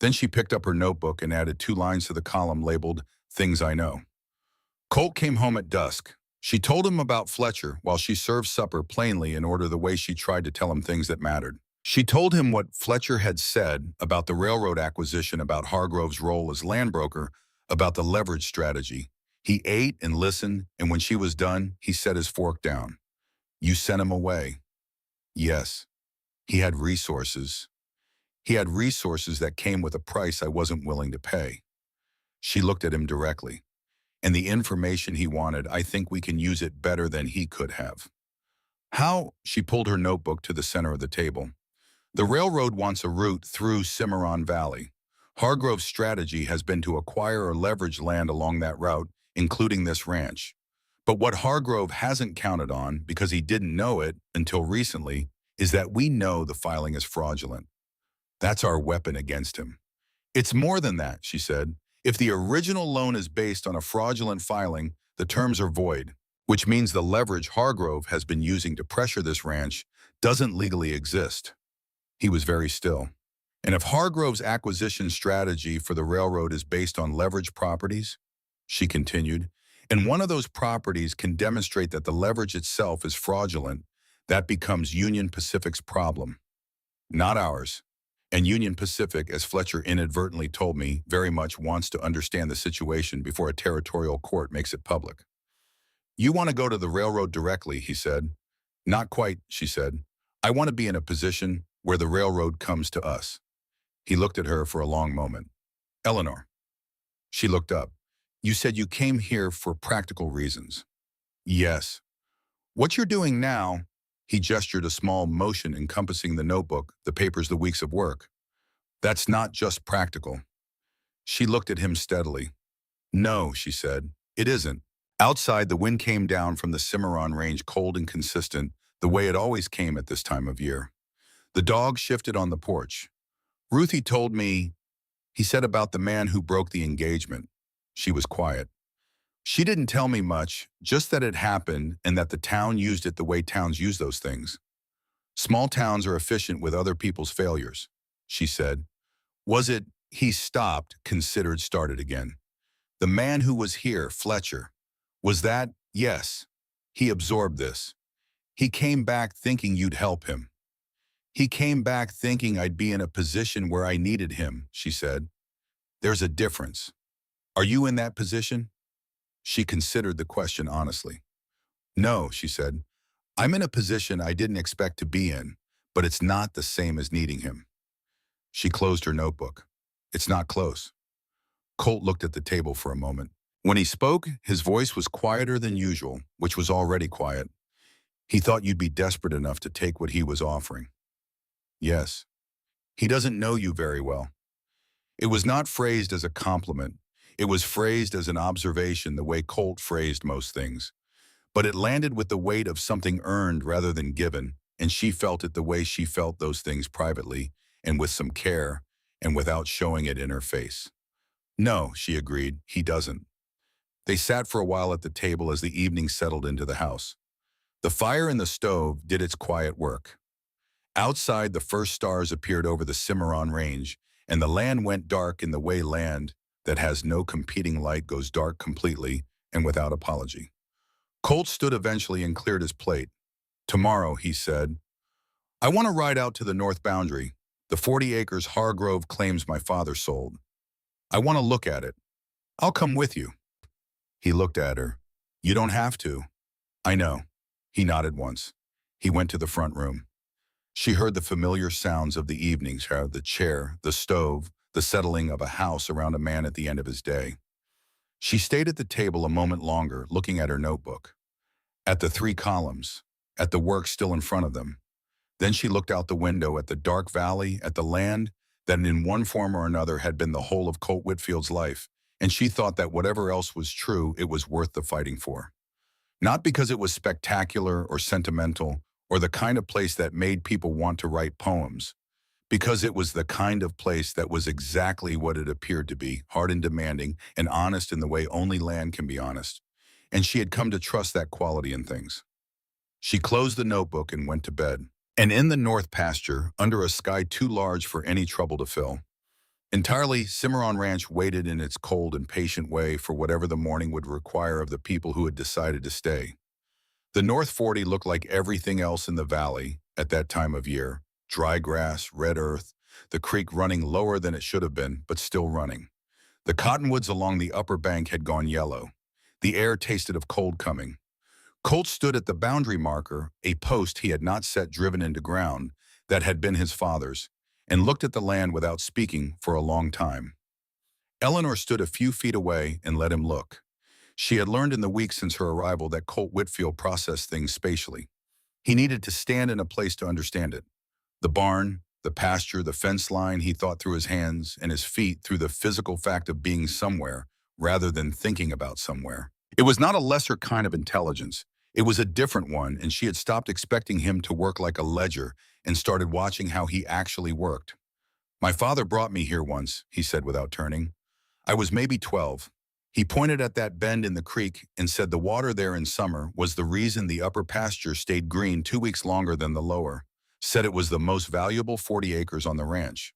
Then she picked up her notebook and added 2 lines to the column labeled, Things I Know. Colt came home at dusk. She told him about Fletcher while she served supper plainly in order the way she tried to tell him things that mattered. She told him what Fletcher had said about the railroad acquisition, about Hargrove's role as land broker, about the leverage strategy. He ate and listened, and when she was done, he set his fork down. You sent him away. Yes. He had resources. He had resources that came with a price I wasn't willing to pay. She looked at him directly. And the information he wanted, I think we can use it better than he could have. How? She pulled her notebook to the center of the table. The railroad wants a route through Cimarron Valley. Hargrove's strategy has been to acquire or leverage land along that route, including this ranch. But what Hargrove hasn't counted on, because he didn't know it until recently, is that we know the filing is fraudulent. That's our weapon against him. It's more than that, she said. If the original loan is based on a fraudulent filing, the terms are void, which means the leverage Hargrove has been using to pressure this ranch doesn't legally exist. He was very still. And if Hargrove's acquisition strategy for the railroad is based on leverage properties, she continued, and one of those properties can demonstrate that the leverage itself is fraudulent, that becomes Union Pacific's problem, not ours. And Union Pacific, as Fletcher inadvertently told me, very much wants to understand the situation before a territorial court makes it public. You want to go to the railroad directly, he said. Not quite, she said. I want to be in a position where the railroad comes to us. He looked at her for a long moment. Eleanor. She looked up. You said you came here for practical reasons. Yes. What you're doing now, he gestured a small motion encompassing the notebook, the papers, the weeks of work. That's not just practical. She looked at him steadily. No, she said, it isn't. Outside, the wind came down from the Cimarron Range, cold and consistent, the way it always came at this time of year. The dog shifted on the porch. Ruthie told me, he said about the man who broke the engagement. She was quiet. She didn't tell me much, just that it happened and that the town used it the way towns use those things. Small towns are efficient with other people's failures, she said. Was it, he stopped, considered, started again. The man who was here, Fletcher. Was that, yes. He absorbed this. He came back thinking you'd help him. He came back thinking I'd be in a position where I needed him, she said. There's a difference. Are you in that position? She considered the question honestly. No, she said. I'm in a position I didn't expect to be in, but it's not the same as needing him. She closed her notebook. It's not close. Colt looked at the table for a moment. When he spoke, his voice was quieter than usual, which was already quiet. He thought you'd be desperate enough to take what he was offering. Yes. He doesn't know you very well. It was not phrased as a compliment. It was phrased as an observation, the way Colt phrased most things. But it landed with the weight of something earned rather than given, and she felt it the way she felt those things privately, and with some care, and without showing it in her face. No, she agreed, he doesn't. They sat for a while at the table as the evening settled into the house. The fire in the stove did its quiet work. Outside, the first stars appeared over the Cimarron Range, and the land went dark in the way land that has no competing light goes dark completely and without apology. Colt stood eventually and cleared his plate. Tomorrow, he said, I want to ride out to the north boundary, the 40 acres Hargrove claims my father sold. I want to look at it. I'll come with you. He looked at her. You don't have to. I know. He nodded once. He went to the front room. She heard the familiar sounds of the evenings, the chair, the stove, the settling of a house around a man at the end of his day. She stayed at the table a moment longer, looking at her notebook, at the 3 columns, at the work still in front of them. Then she looked out the window at the dark valley, at the land that in one form or another had been the whole of Colt Whitfield's life, and she thought that whatever else was true, it was worth the fighting for. Not because it was spectacular or sentimental or the kind of place that made people want to write poems, because it was the kind of place that was exactly what it appeared to be, hard and demanding and honest in the way only land can be honest. And she had come to trust that quality in things. She closed the notebook and went to bed. And in the north pasture, under a sky too large for any trouble to fill, Entirely, Cimarron Ranch waited in its cold and patient way for whatever the morning would require of the people who had decided to stay. The North 40 looked like everything else in the valley at that time of year. Dry grass, red earth, the creek running lower than it should have been, but still running. The cottonwoods along the upper bank had gone yellow. The air tasted of cold coming. Colt stood at the boundary marker, a post he had not set driven into ground, that had been his father's, and looked at the land without speaking for a long time. Eleanor stood a few feet away and let him look. She had learned in the weeks since her arrival that Colt Whitfield processed things spatially. He needed to stand in a place to understand it. The barn, the pasture, the fence line he thought through his hands and his feet through the physical fact of being somewhere rather than thinking about somewhere. It was not a lesser kind of intelligence. It was a different one, and she had stopped expecting him to work like a ledger and started watching how he actually worked. "My father brought me here once," he said without turning. "I was maybe 12. He pointed at that bend in the creek and said the water there in summer was the reason the upper pasture stayed green 2 weeks longer than the lower. Said it was the most valuable 40 acres on the ranch.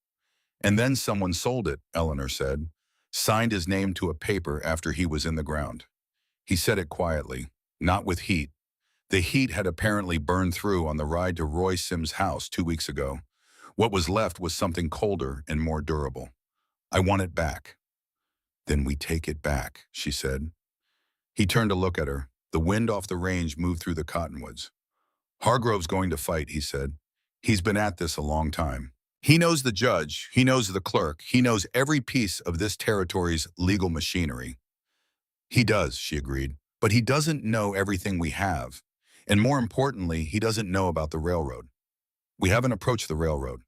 And then someone sold it," Eleanor said. "Signed his name to a paper after he was in the ground." He said it quietly, not with heat. The heat had apparently burned through on the ride to Roy Sims' house 2 weeks ago. What was left was something colder and more durable. "I want it back." "Then we take it back," she said. He turned to look at her. The wind off the range moved through the cottonwoods. "Hargrove's going to fight," he said. "He's been at this a long time. He knows the judge, he knows the clerk, he knows every piece of this territory's legal machinery." "He does," she agreed, "but he doesn't know everything we have. And more importantly, he doesn't know about the railroad. We haven't approached the railroad."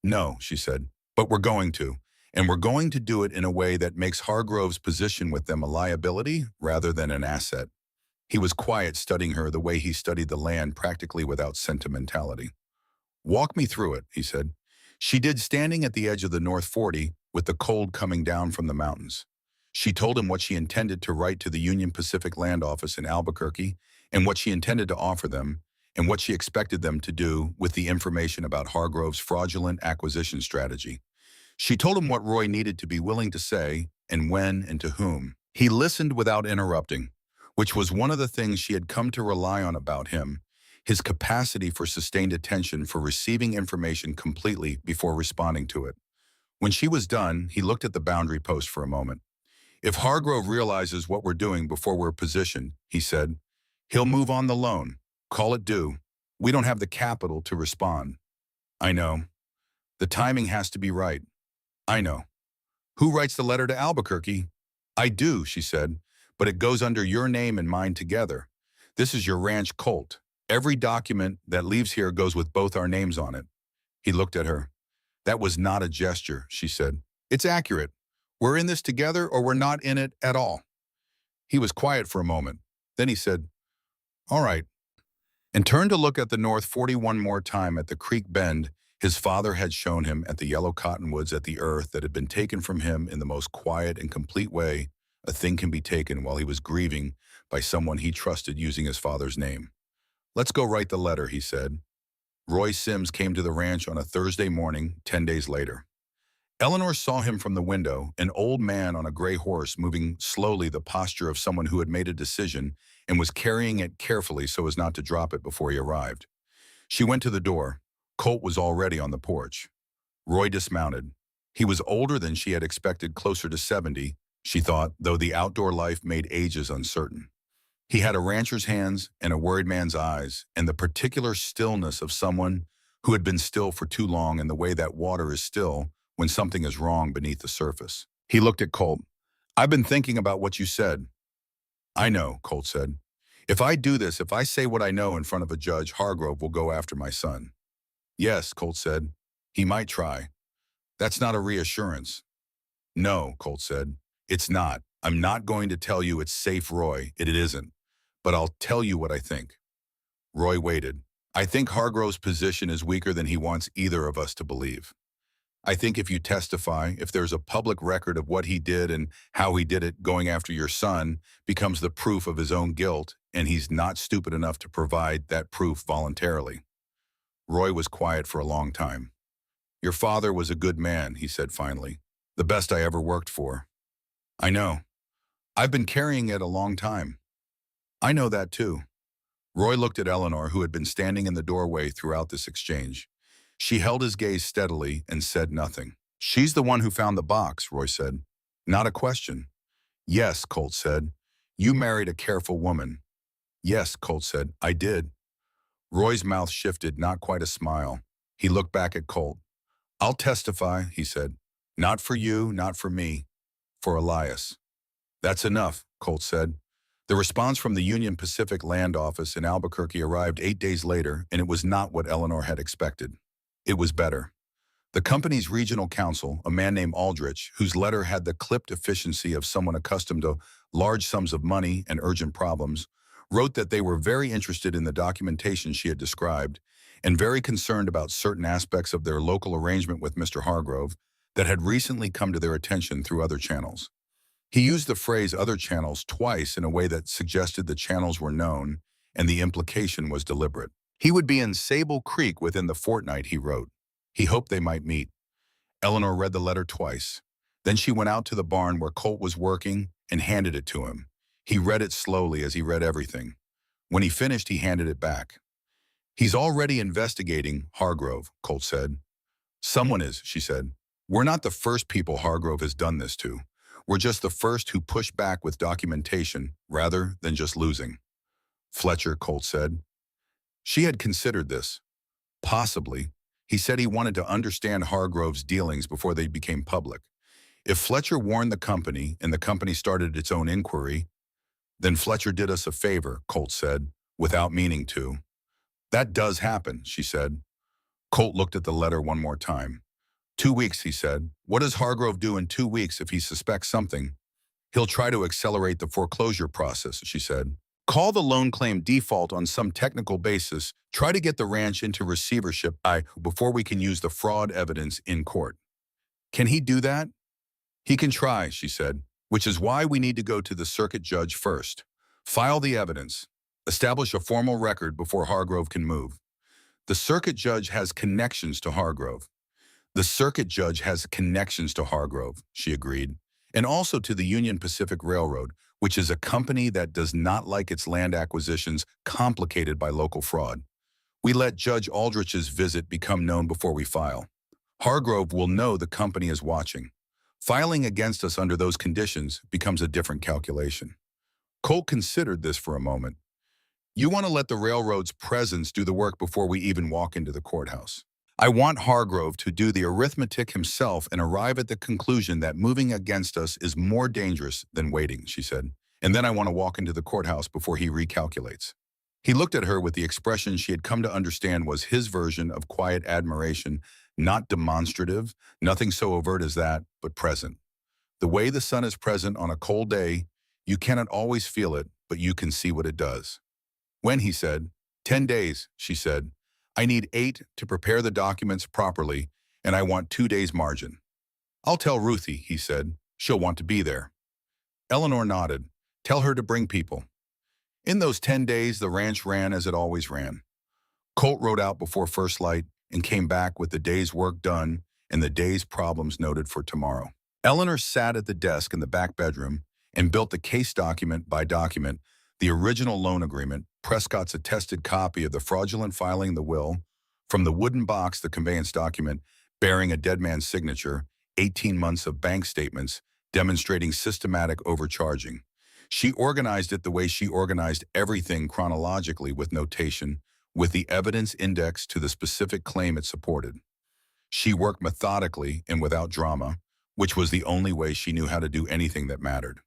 "No," she said, "but we're going to. And we're going to do it in a way that makes Hargrove's position with them a liability rather than an asset." He was quiet, studying her the way he studied the land, practically without sentimentality. "Walk me through it," he said. She did, standing at the edge of the North 40 with the cold coming down from the mountains. She told him what she intended to write to the Union Pacific Land Office in Albuquerque and what she intended to offer them and what she expected them to do with the information about Hargrove's fraudulent acquisition strategy. She told him what Roy needed to be willing to say and when and to whom. He listened without interrupting, which was one of the things she had come to rely on about him, his capacity for sustained attention, for receiving information completely before responding to it. When she was done, he looked at the boundary post for a moment. "If Hargrove realizes what we're doing before we're positioned," he said, "he'll move on the loan. Call it due. We don't have the capital to respond." "I know. The timing has to be right." "I know. Who writes the letter to Albuquerque?" "I do," she said, "but it goes under your name and mine together. This is your ranch, Colt. Every document that leaves here goes with both our names on it." He looked at her. "That was not a gesture," she said. "It's accurate. We're in this together or we're not in it at all." He was quiet for a moment. Then he said, "All right," and turned to look at the North 41 more time at the creek bend his father had shown him, at the yellow cottonwoods, at the earth that had been taken from him in the most quiet and complete way a thing can be taken while he was grieving by someone he trusted using his father's name. "Let's go write the letter," he said. Roy Sims came to the ranch on a Thursday morning, 10 days later. Eleanor saw him from the window, an old man on a gray horse moving slowly, the posture of someone who had made a decision and was carrying it carefully so as not to drop it before he arrived. She went to the door. Colt was already on the porch. Roy dismounted. He was older than she had expected, closer to 70, she thought, though the outdoor life made ages uncertain. He had a rancher's hands and a worried man's eyes, and the particular stillness of someone who had been still for too long, in the way that water is still when something is wrong beneath the surface. He looked at Colt. "I've been thinking about what you said." "I know," Colt said. "If I do this, if I say what I know in front of a judge, Hargrove will go after my son." "Yes," Colt said. "He might try." "That's not a reassurance." "No," Colt said. "It's not. I'm not going to tell you it's safe, Roy. It isn't. But I'll tell you what I think." Roy waited. "I think Hargrove's position is weaker than he wants either of us to believe. I think if you testify, if there's a public record of what he did and how he did it, going after your son becomes the proof of his own guilt, and he's not stupid enough to provide that proof voluntarily." Roy was quiet for a long time. "Your father was a good man," he said finally. The best I ever worked for. I know. I've been carrying it a long time. I know that too. Roy looked at Eleanor, who had been standing in the doorway throughout this exchange. She held his gaze steadily and said nothing. She's the one who found the box, Roy said. Not a question. Yes, Colt said. You married a careful woman. Yes, Colt said. I did. Roy's mouth shifted, not quite a smile. He looked back at Colt. I'll testify, he said. Not for you, not for me, for Elias. That's enough, Colt said. The response from the Union Pacific Land Office in Albuquerque arrived 8 days later, and it was not what Eleanor had expected. It was better. The company's regional counsel, a man named Aldrich, whose letter had the clipped efficiency of someone accustomed to large sums of money and urgent problems, wrote that they were very interested in the documentation she had described and very concerned about certain aspects of their local arrangement with Mr. Hargrove that had recently come to their attention through other channels. He used the phrase other channels twice in a way that suggested the channels were known and the implication was deliberate. He would be in Sable Creek within the fortnight, he wrote. He hoped they might meet. Eleanor read the letter twice. Then she went out to the barn where Colt was working and handed it to him. He read it slowly as he read everything. When he finished, he handed it back. He's already investigating Hargrove, Colt said. Someone is, she said. We're not the first people Hargrove has done this to. We're just the first who pushed back with documentation rather than just losing. Fletcher, Colt said. She had considered this. Possibly. He said he wanted to understand Hargrove's dealings before they became public. If Fletcher warned the company and the company started its own inquiry, then Fletcher did us a favor, Colt said, without meaning to. That does happen, she said. Colt looked at the letter one more time. 2 weeks, he said. What does Hargrove do in 2 weeks if he suspects something? He'll try to accelerate the foreclosure process, she said. Call the loan claim default on some technical basis. Try to get the ranch into receivership before we can use the fraud evidence in court. Can he do that? He can try, she said, which is why we need to go to the circuit judge first. File the evidence. Establish a formal record before Hargrove can move. The circuit judge has connections to Hargrove. The circuit judge has connections to Hargrove, she agreed, and also to the Union Pacific Railroad, which is a company that does not like its land acquisitions complicated by local fraud. We let Judge Aldrich's visit become known before we file. Hargrove will know the company is watching. Filing against us under those conditions becomes a different calculation. Colt considered this for a moment. You want to let the railroad's presence do the work before we even walk into the courthouse. I want Hargrove to do the arithmetic himself and arrive at the conclusion that moving against us is more dangerous than waiting, she said. And then I want to walk into the courthouse before he recalculates. He looked at her with the expression she had come to understand was his version of quiet admiration, not demonstrative, nothing so overt as that, but present. The way the sun is present on a cold day, you cannot always feel it, but you can see what it does. When, he said, 10 days, she said. I need 8 to prepare the documents properly, and I want 2 days margin. I'll tell Ruthie, he said. She'll want to be there. Eleanor nodded. Tell her to bring people. In those 10 days, the ranch ran as it always ran. Colt rode out before first light and came back with the day's work done and the day's problems noted for tomorrow. Eleanor sat at the desk in the back bedroom and built the case document by document, the original loan agreement, Prescott's attested copy of the fraudulent filing the will, from the wooden box the conveyance document bearing a dead man's signature, 18 months of bank statements demonstrating systematic overcharging. She organized it the way she organized everything chronologically with notation, with the evidence indexed to the specific claim it supported. She worked methodically and without drama, which was the only way she knew how to do anything that mattered.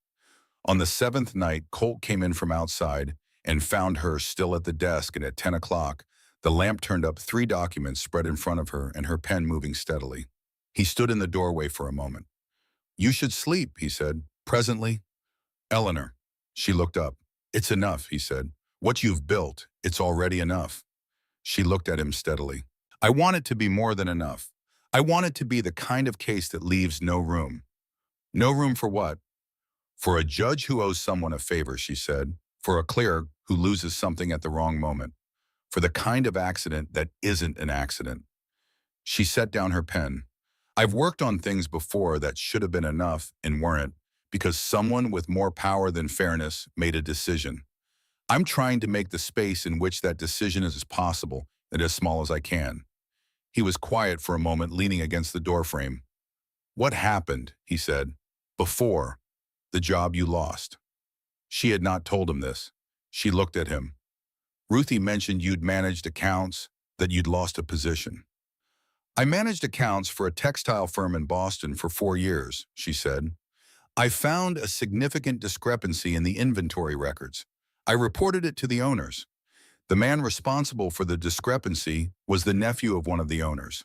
On the 7th night, Colt came in from outside and found her still at the desk, and at 10 o'clock, the lamp turned up 3 documents spread in front of her and her pen moving steadily. He stood in the doorway for a moment. You should sleep, he said. Presently. Eleanor. She looked up. It's enough, he said. What you've built, it's already enough. She looked at him steadily. I want it to be more than enough. I want it to be the kind of case that leaves no room. No room for what? For a judge who owes someone a favor, she said. For a clerk who loses something at the wrong moment. For the kind of accident that isn't an accident. She set down her pen. I've worked on things before that should have been enough and weren't because someone with more power than fairness made a decision. I'm trying to make the space in which that decision is as possible and as small as I can. He was quiet for a moment, leaning against the doorframe. What happened, he said, before the job you lost? She had not told him this. She looked at him. Ruthie mentioned you'd managed accounts, that you'd lost a position. I managed accounts for a textile firm in Boston for 4 years, she said. I found a significant discrepancy in the inventory records. I reported it to the owners. The man responsible for the discrepancy was the nephew of one of the owners.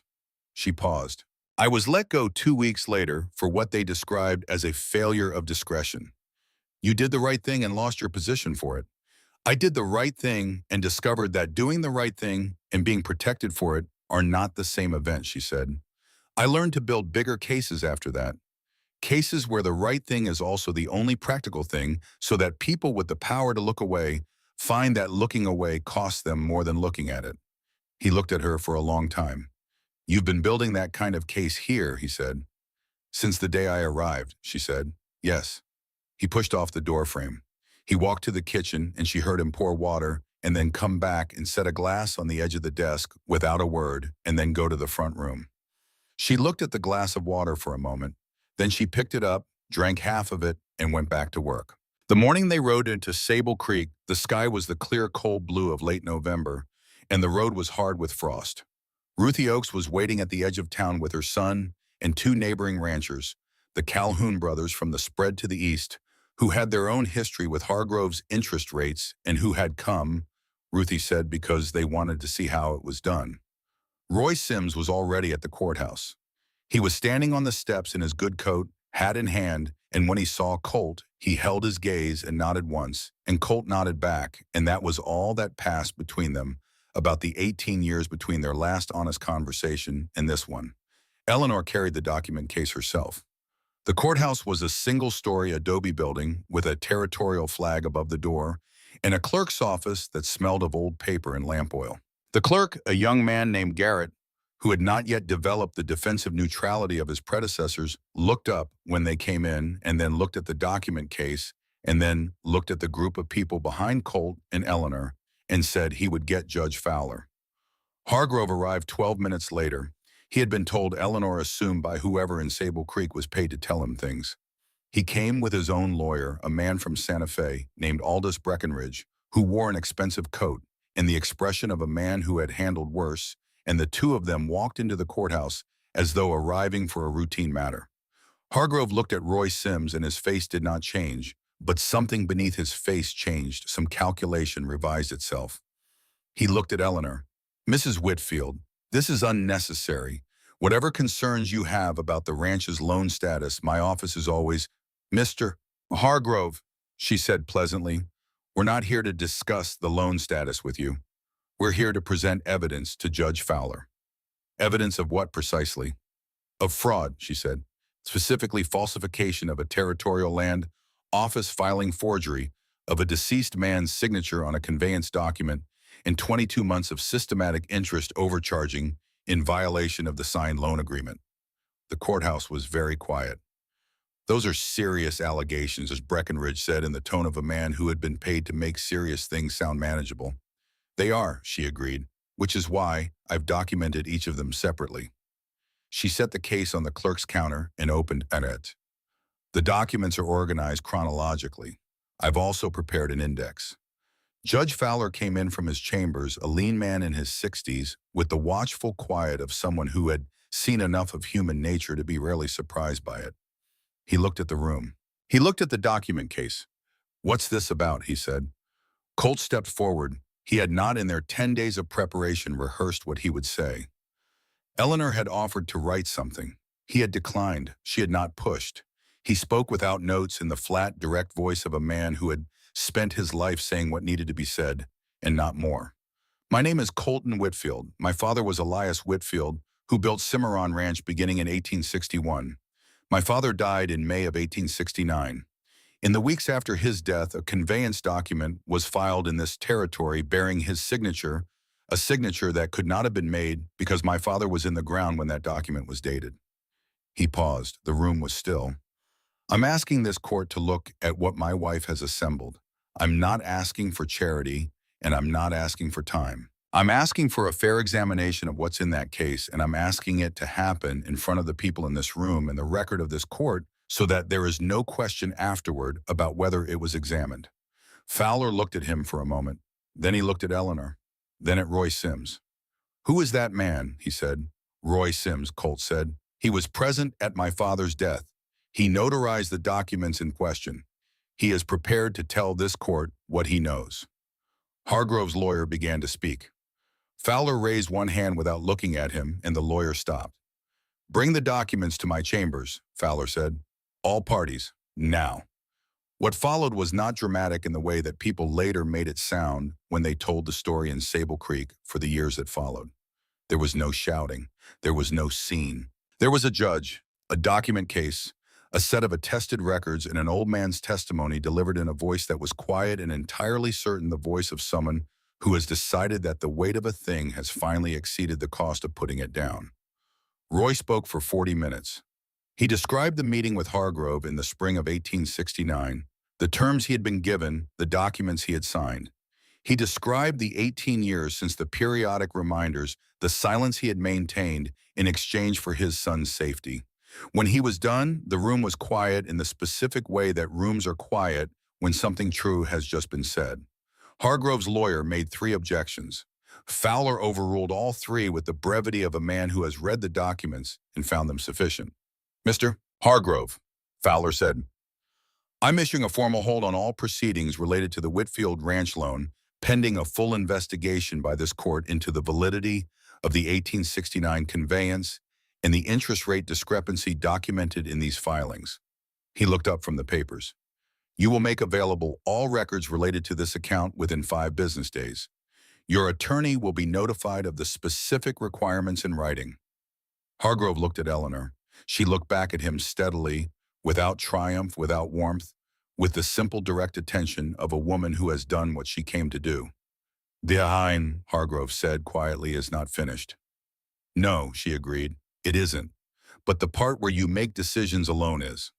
She paused. I was let go 2 weeks later for what they described as a failure of discretion. You did the right thing and lost your position for it. I did the right thing and discovered that doing the right thing and being protected for it are not the same event, she said. I learned to build bigger cases after that. Cases where the right thing is also the only practical thing so that people with the power to look away find that looking away costs them more than looking at it. He looked at her for a long time. You've been building that kind of case here, he said. Since the day I arrived, she said. Yes. He pushed off the doorframe. He walked to the kitchen and she heard him pour water and then come back and set a glass on the edge of the desk without a word and then go to the front room. She looked at the glass of water for a moment. Then she picked it up, drank half of it, and went back to work. The morning they rode into Sable Creek, the sky was the clear cold blue of late November, and the road was hard with frost. Ruthie Oakes was waiting at the edge of town with her son and two neighboring ranchers, the Calhoun brothers from the spread to the east, who had their own history with Hargrove's interest rates and who had come, Ruthie said, because they wanted to see how it was done. Roy Sims was already at the courthouse. He was standing on the steps in his good coat, hat in hand, and when he saw Colt, he held his gaze and nodded once, and Colt nodded back, and that was all that passed between them about the 18 years between their last honest conversation and this one. Eleanor carried the document case herself. The courthouse was a single-story adobe building with a territorial flag above the door and a clerk's office that smelled of old paper and lamp oil. The clerk, a young man named Garrett, who had not yet developed the defensive neutrality of his predecessors, looked up when they came in and then looked at the document case and then looked at the group of people behind Colt and Eleanor and said he would get Judge Fowler. Hargrove arrived 12 minutes later. He had been told Eleanor assumed by whoever in Sable Creek was paid to tell him things. He came with his own lawyer, a man from Santa Fe named Aldous Breckenridge, who wore an expensive coat and the expression of a man who had handled worse, and the two of them walked into the courthouse as though arriving for a routine matter. Hargrove looked at Roy Sims and his face did not change, but something beneath his face changed, some calculation revised itself. He looked at Eleanor. Mrs. Whitfield, this is unnecessary. Whatever concerns you have about the ranch's loan status, my office is always, Mr. Hargrove, she said pleasantly, we're not here to discuss the loan status with you. We're here to present evidence to Judge Fowler. Evidence of what precisely? Of fraud, she said, specifically falsification of a territorial land, office filing forgery of a deceased man's signature on a conveyance document, and 22 months of systematic interest overcharging in violation of the signed loan agreement. The courthouse was very quiet. Those are serious allegations, as Breckenridge said in the tone of a man who had been paid to make serious things sound manageable. They are, she agreed, which is why I've documented each of them separately. She set the case on the clerk's counter and opened it. The documents are organized chronologically. I've also prepared an index. Judge Fowler came in from his chambers, a lean man in his 60s, with the watchful quiet of someone who had seen enough of human nature to be rarely surprised by it. He looked at the room. He looked at the document case. What's this about, he said. Colt stepped forward. He had not in their 10 days of preparation rehearsed what he would say. Eleanor had offered to write something. He had declined. She had not pushed. He spoke without notes in the flat, direct voice of a man who had spent his life saying what needed to be said, and not more. My name is Colton Whitfield. My father was Elias Whitfield, who built Cimarron Ranch beginning in 1861. My father died in May of 1869. In the weeks after his death, a conveyance document was filed in this territory bearing his signature, a signature that could not have been made because my father was in the ground when that document was dated. He paused. The room was still. I'm asking this court to look at what my wife has assembled. I'm not asking for charity, and I'm not asking for time. I'm asking for a fair examination of what's in that case, and I'm asking it to happen in front of the people in this room and the record of this court so that there is no question afterward about whether it was examined. Fowler looked at him for a moment. Then he looked at Eleanor. Then at Roy Sims. Who is that man? He said. Roy Sims, Colt said. He was present at my father's death. He notarized the documents in question. He is prepared to tell this court what he knows. Hargrove's lawyer began to speak. Fowler raised one hand without looking at him, and the lawyer stopped. Bring the documents to my chambers, Fowler said. All parties, now. What followed was not dramatic in the way that people later made it sound when they told the story in Sable Creek for the years that followed. There was no shouting. There was no scene. There was a judge, a document case, a set of attested records, and an old man's testimony delivered in a voice that was quiet and entirely certain the voice of someone who has decided that the weight of a thing has finally exceeded the cost of putting it down. Roy spoke for 40 minutes. He described the meeting with Hargrove in the spring of 1869, the terms he had been given, the documents he had signed. He described the 18 years since the periodic reminders, the silence he had maintained in exchange for his son's safety. When he was done, the room was quiet in the specific way that rooms are quiet when something true has just been said. Hargrove's lawyer made 3 objections. Fowler overruled all 3 with the brevity of a man who has read the documents and found them sufficient. Mr. Hargrove, Fowler said, I'm issuing a formal hold on all proceedings related to the Whitfield Ranch loan, pending a full investigation by this court into the validity of the 1869 conveyance and the interest rate discrepancy documented in these filings. He looked up from the papers. You will make available all records related to this account within 5 business days. Your attorney will be notified of the specific requirements in writing. Hargrove looked at Eleanor. She looked back at him steadily, without triumph, without warmth, with the simple direct attention of a woman who has done what she came to do. The Hein, Hargrove said quietly, is not finished. No, she agreed, it isn't. But the part where you make decisions alone is.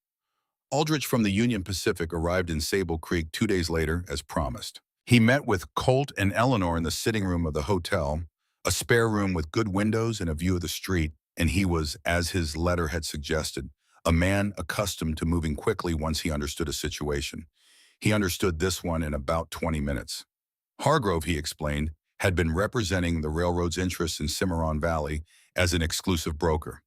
Aldrich from the Union Pacific arrived in Sable Creek 2 days later, as promised. He met with Colt and Eleanor in the sitting room of the hotel, a spare room with good windows and a view of the street, and he was, as his letter had suggested, a man accustomed to moving quickly once he understood a situation. He understood this one in about 20 minutes. Hargrove, he explained, had been representing the railroad's interests in Cimarron Valley as an exclusive broker.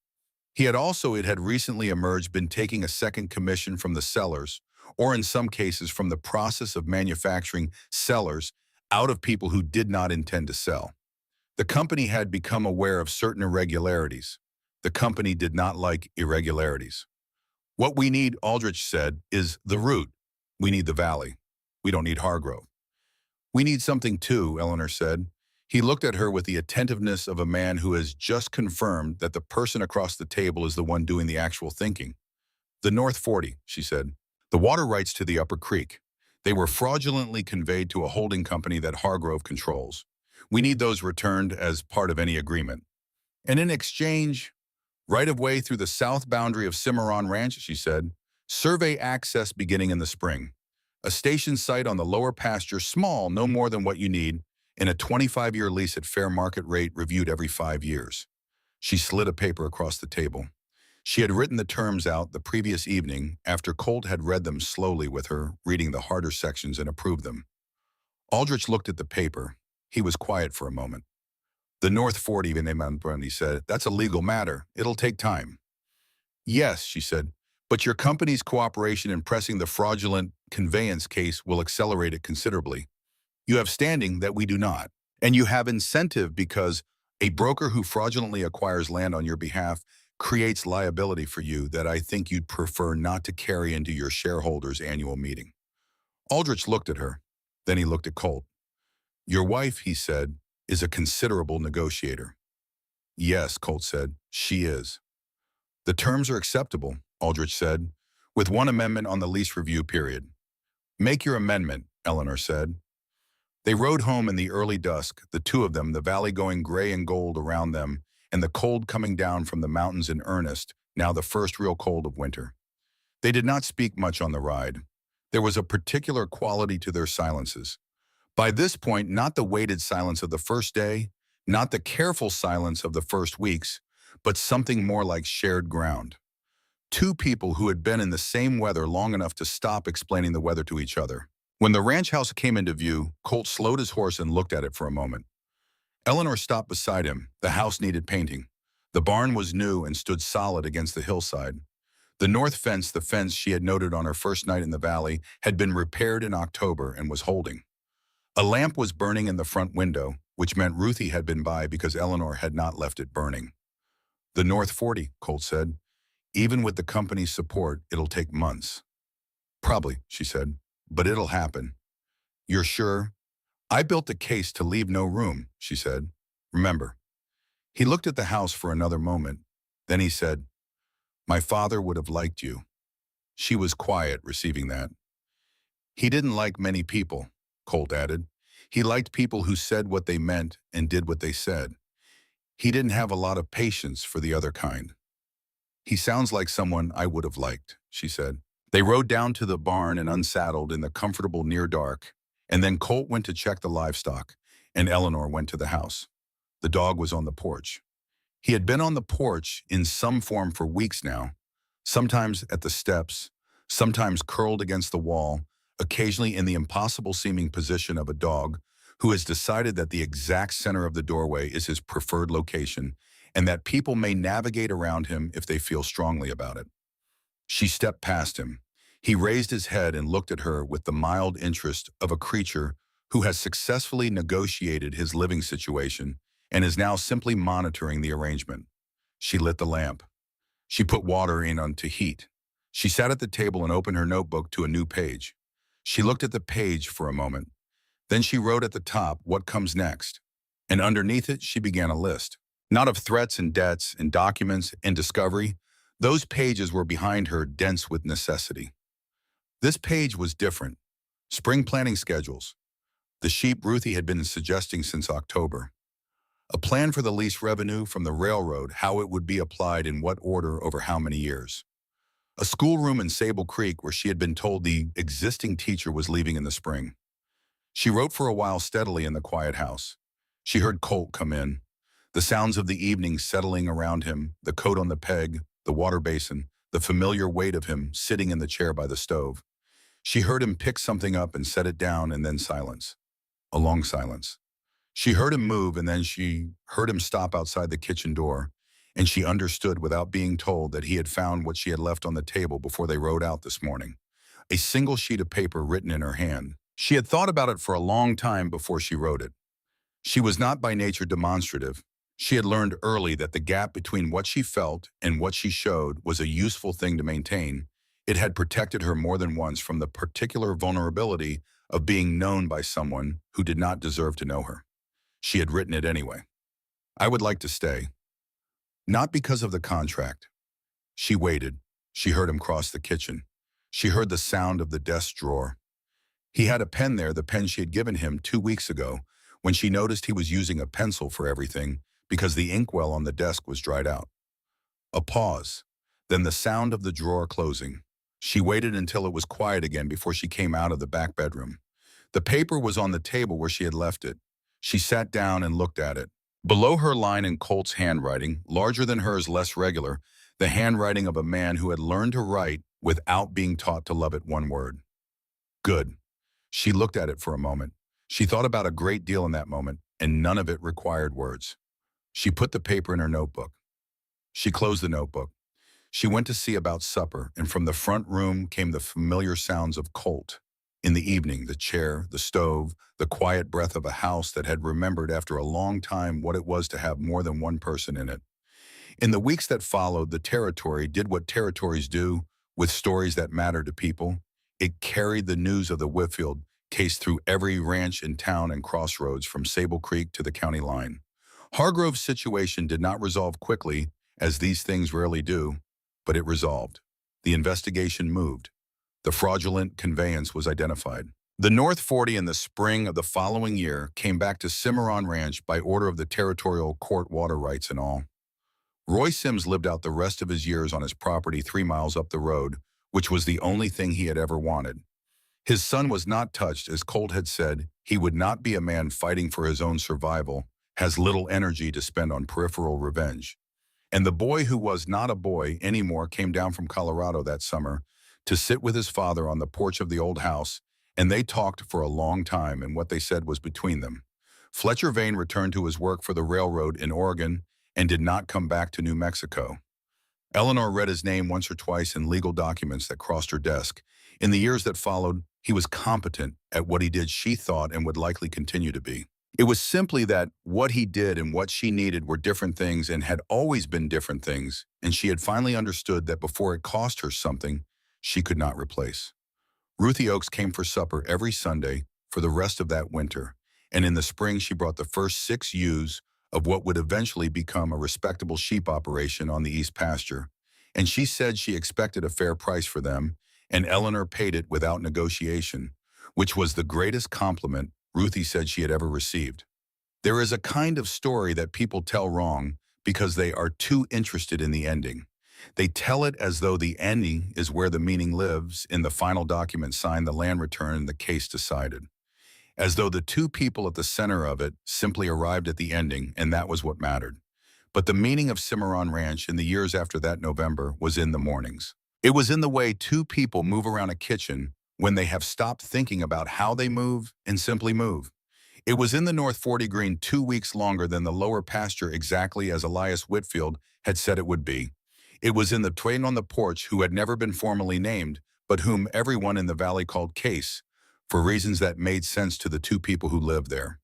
It had recently emerged, been taking a second commission from the sellers, or in some cases from the process of manufacturing sellers out of people who did not intend to sell. The company had become aware of certain irregularities. The company did not like irregularities. What we need, Aldrich said, is the root. We need the valley. We don't need Hargrove. We need something too, Eleanor said. He looked at her with the attentiveness of a man who has just confirmed that the person across the table is the one doing the actual thinking. The North 40, she said. The water rights to the Upper Creek. They were fraudulently conveyed to a holding company that Hargrove controls. We need those returned as part of any agreement. And in exchange, right-of-way through the south boundary of Cimarron Ranch, she said. Survey access beginning in the spring. A station site on the lower pasture, small, no more than what you need, and a 25-year lease at fair market rate reviewed every 5 years. She slid a paper across the table. She had written the terms out the previous evening after Colt had read them slowly with her, reading the harder sections, and approved them. Aldrich looked at the paper. He was quiet for a moment. The North 40, he said, that's a legal matter. It'll take time. Yes, she said, but your company's cooperation in pressing the fraudulent conveyance case will accelerate it considerably. You have standing that we do not, and you have incentive because a broker who fraudulently acquires land on your behalf creates liability for you that I think you'd prefer not to carry into your shareholders' annual meeting. Aldrich looked at her. Then he looked at Colt. Your wife, he said, is a considerable negotiator. Yes, Colt said, she is. The terms are acceptable, Aldrich said, with one amendment on the lease review period. Make your amendment, Eleanor said. They rode home in the early dusk, the two of them, the valley going gray and gold around them, and the cold coming down from the mountains in earnest, now the first real cold of winter. They did not speak much on the ride. There was a particular quality to their silences. By this point, not the weighted silence of the first day, not the careful silence of the first weeks, but something more like shared ground. Two people who had been in the same weather long enough to stop explaining the weather to each other. When the ranch house came into view, Colt slowed his horse and looked at it for a moment. Eleanor stopped beside him. The house needed painting. The barn was new and stood solid against the hillside. The north fence, the fence she had noted on her first night in the valley, had been repaired in October and was holding. A lamp was burning in the front window, which meant Ruthie had been by because Eleanor had not left it burning. "The North 40, Colt said. "Even with the company's support, it'll take months." "Probably," she said, "but it'll happen." "You're sure?" "I built the case to leave no room," she said. "Remember." He looked at the house for another moment. Then he said, "My father would have liked you." She was quiet, receiving that. "He didn't like many people," Colt added. "He liked people who said what they meant and did what they said. He didn't have a lot of patience for the other kind." "He sounds like someone I would have liked," she said. They rode down to the barn and unsaddled in the comfortable near dark, and then Colt went to check the livestock, and Eleanor went to the house. The dog was on the porch. He had been on the porch in some form for weeks now, sometimes at the steps, sometimes curled against the wall, occasionally in the impossible-seeming position of a dog who has decided that the exact center of the doorway is his preferred location and that people may navigate around him if they feel strongly about it. She stepped past him. He raised his head and looked at her with the mild interest of a creature who has successfully negotiated his living situation and is now simply monitoring the arrangement. She lit the lamp. She put water in onto heat. She sat at the table and opened her notebook to a new page. She looked at the page for a moment. Then she wrote at the top, "What comes next?" And underneath it, she began a list. Not of threats and debts and documents and discovery. Those pages were behind her, dense with necessity. This page was different. Spring planting schedules. The sheep Ruthie had been suggesting since October. A plan for the lease revenue from the railroad, how it would be applied in what order over how many years. A schoolroom in Sable Creek where she had been told the existing teacher was leaving in the spring. She wrote for a while steadily in the quiet house. She heard Colt come in. The sounds of the evening settling around him, the coat on the peg, the water basin, the familiar weight of him sitting in the chair by the stove. She heard him pick something up and set it down, and then silence. A long silence. She heard him move, and then she heard him stop outside the kitchen door, and she understood without being told that he had found what she had left on the table before they rode out this morning. A single sheet of paper written in her hand. She had thought about it for a long time before she wrote it. She was not by nature demonstrative. She had learned early that the gap between what she felt and what she showed was a useful thing to maintain. It had protected her more than once from the particular vulnerability of being known by someone who did not deserve to know her. She had written it anyway. "I would like to stay." Not because of the contract. She waited. She heard him cross the kitchen. She heard the sound of the desk drawer. He had a pen there, the pen she had given him 2 weeks ago, when she noticed he was using a pencil for everything because the inkwell on the desk was dried out. A pause, then the sound of the drawer closing. She waited until it was quiet again before she came out of the back bedroom. The paper was on the table where she had left it. She sat down and looked at it. Below her line in Colt's handwriting, larger than hers, less regular, the handwriting of a man who had learned to write without being taught to love it one word. Good. She looked at it for a moment. She thought about a great deal in that moment, and none of it required words. She put the paper in her notebook. She closed the notebook. She went to see about supper, and from the front room came the familiar sounds of Colt. In the evening, the chair, the stove, the quiet breath of a house that had remembered after a long time what it was to have more than one person in it. In the weeks that followed, the territory did what territories do with stories that matter to people. It carried the news of the Whitfield case through every ranch and town and crossroads from Sable Creek to the county line. Hargrove's situation did not resolve quickly, as these things rarely do, but it resolved. The investigation moved. The fraudulent conveyance was identified. The North 40 in the spring of the following year came back to Cimarron Ranch by order of the territorial court, water rights and all. Roy Sims lived out the rest of his years on his property 3 miles up the road, which was the only thing he had ever wanted. His son was not touched, as Colt had said. He would not be a man fighting for his own survival, has little energy to spend on peripheral revenge. And the boy who was not a boy anymore came down from Colorado that summer to sit with his father on the porch of the old house, and they talked for a long time, and what they said was between them. Fletcher Vane returned to his work for the railroad in Oregon and did not come back to New Mexico. Eleanor read his name once or twice in legal documents that crossed her desk. In the years that followed, he was competent at what he did, she thought, and would likely continue to be. It was simply that what he did and what she needed were different things and had always been different things, and she had finally understood that before it cost her something, she could not replace. Ruthie Oakes came for supper every Sunday for the rest of that winter, and in the spring she brought the first 6 ewes of what would eventually become a respectable sheep operation on the East Pasture, and she said she expected a fair price for them, and Eleanor paid it without negotiation, which was the greatest compliment Ruthie said she had ever received. There is a kind of story that people tell wrong because they are too interested in the ending. They tell it as though the ending is where the meaning lives in the final document signed, the land return, and the case decided. As though the two people at the center of it simply arrived at the ending, and that was what mattered. But the meaning of Cimarron Ranch in the years after that November was in the mornings. It was in the way two people move around a kitchen when they have stopped thinking about how they move and simply move. It was in the North 40 Green 2 weeks longer than the lower pasture, exactly as Elias Whitfield had said it would be. It was in the twain on the porch who had never been formally named, but whom everyone in the valley called Case, for reasons that made sense to the two people who lived there.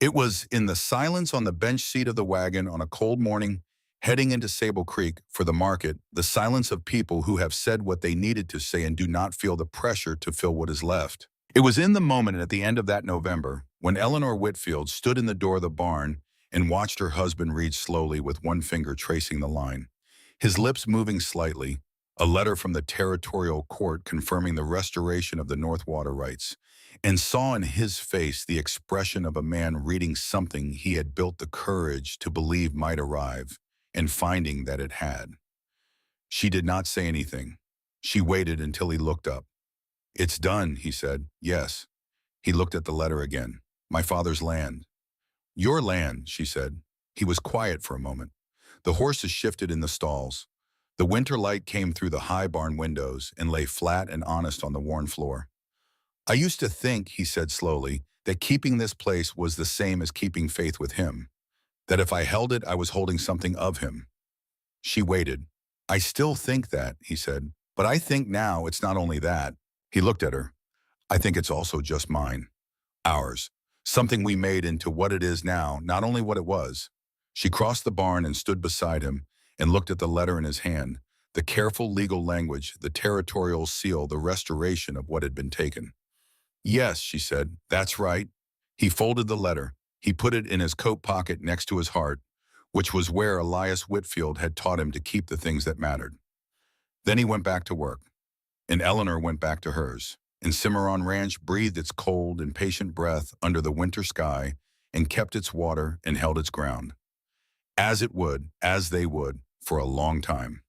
It was in the silence on the bench seat of the wagon on a cold morning, heading into Sable Creek for the market, the silence of people who have said what they needed to say and do not feel the pressure to fill what is left. It was in the moment at the end of that November when Eleanor Whitfield stood in the door of the barn and watched her husband read slowly with one finger tracing the line, his lips moving slightly, a letter from the territorial court confirming the restoration of the North Water rights, and saw in his face the expression of a man reading something he had built the courage to believe might arrive, and finding that it had. She did not say anything. She waited until he looked up. "It's done," he said. "Yes." He looked at the letter again. "My father's land." "Your land," she said. He was quiet for a moment. The horses shifted in the stalls. The winter light came through the high barn windows and lay flat and honest on the worn floor. "I used to think," he said slowly, "that keeping this place was the same as keeping faith with him. That if I held it, I was holding something of him." She waited. "I still think that," he said, "but I think now it's not only that." He looked at her. "I think it's also just mine. Ours. Something we made into what it is now, not only what it was." She crossed the barn and stood beside him and looked at the letter in his hand, the careful legal language, the territorial seal, the restoration of what had been taken. "Yes," she said, "that's right." He folded the letter. He put it in his coat pocket next to his heart, which was where Elias Whitfield had taught him to keep the things that mattered. Then he went back to work, and Eleanor went back to hers, and Cimarron Ranch breathed its cold and patient breath under the winter sky and kept its water and held its ground, as it would, as they would, for a long time.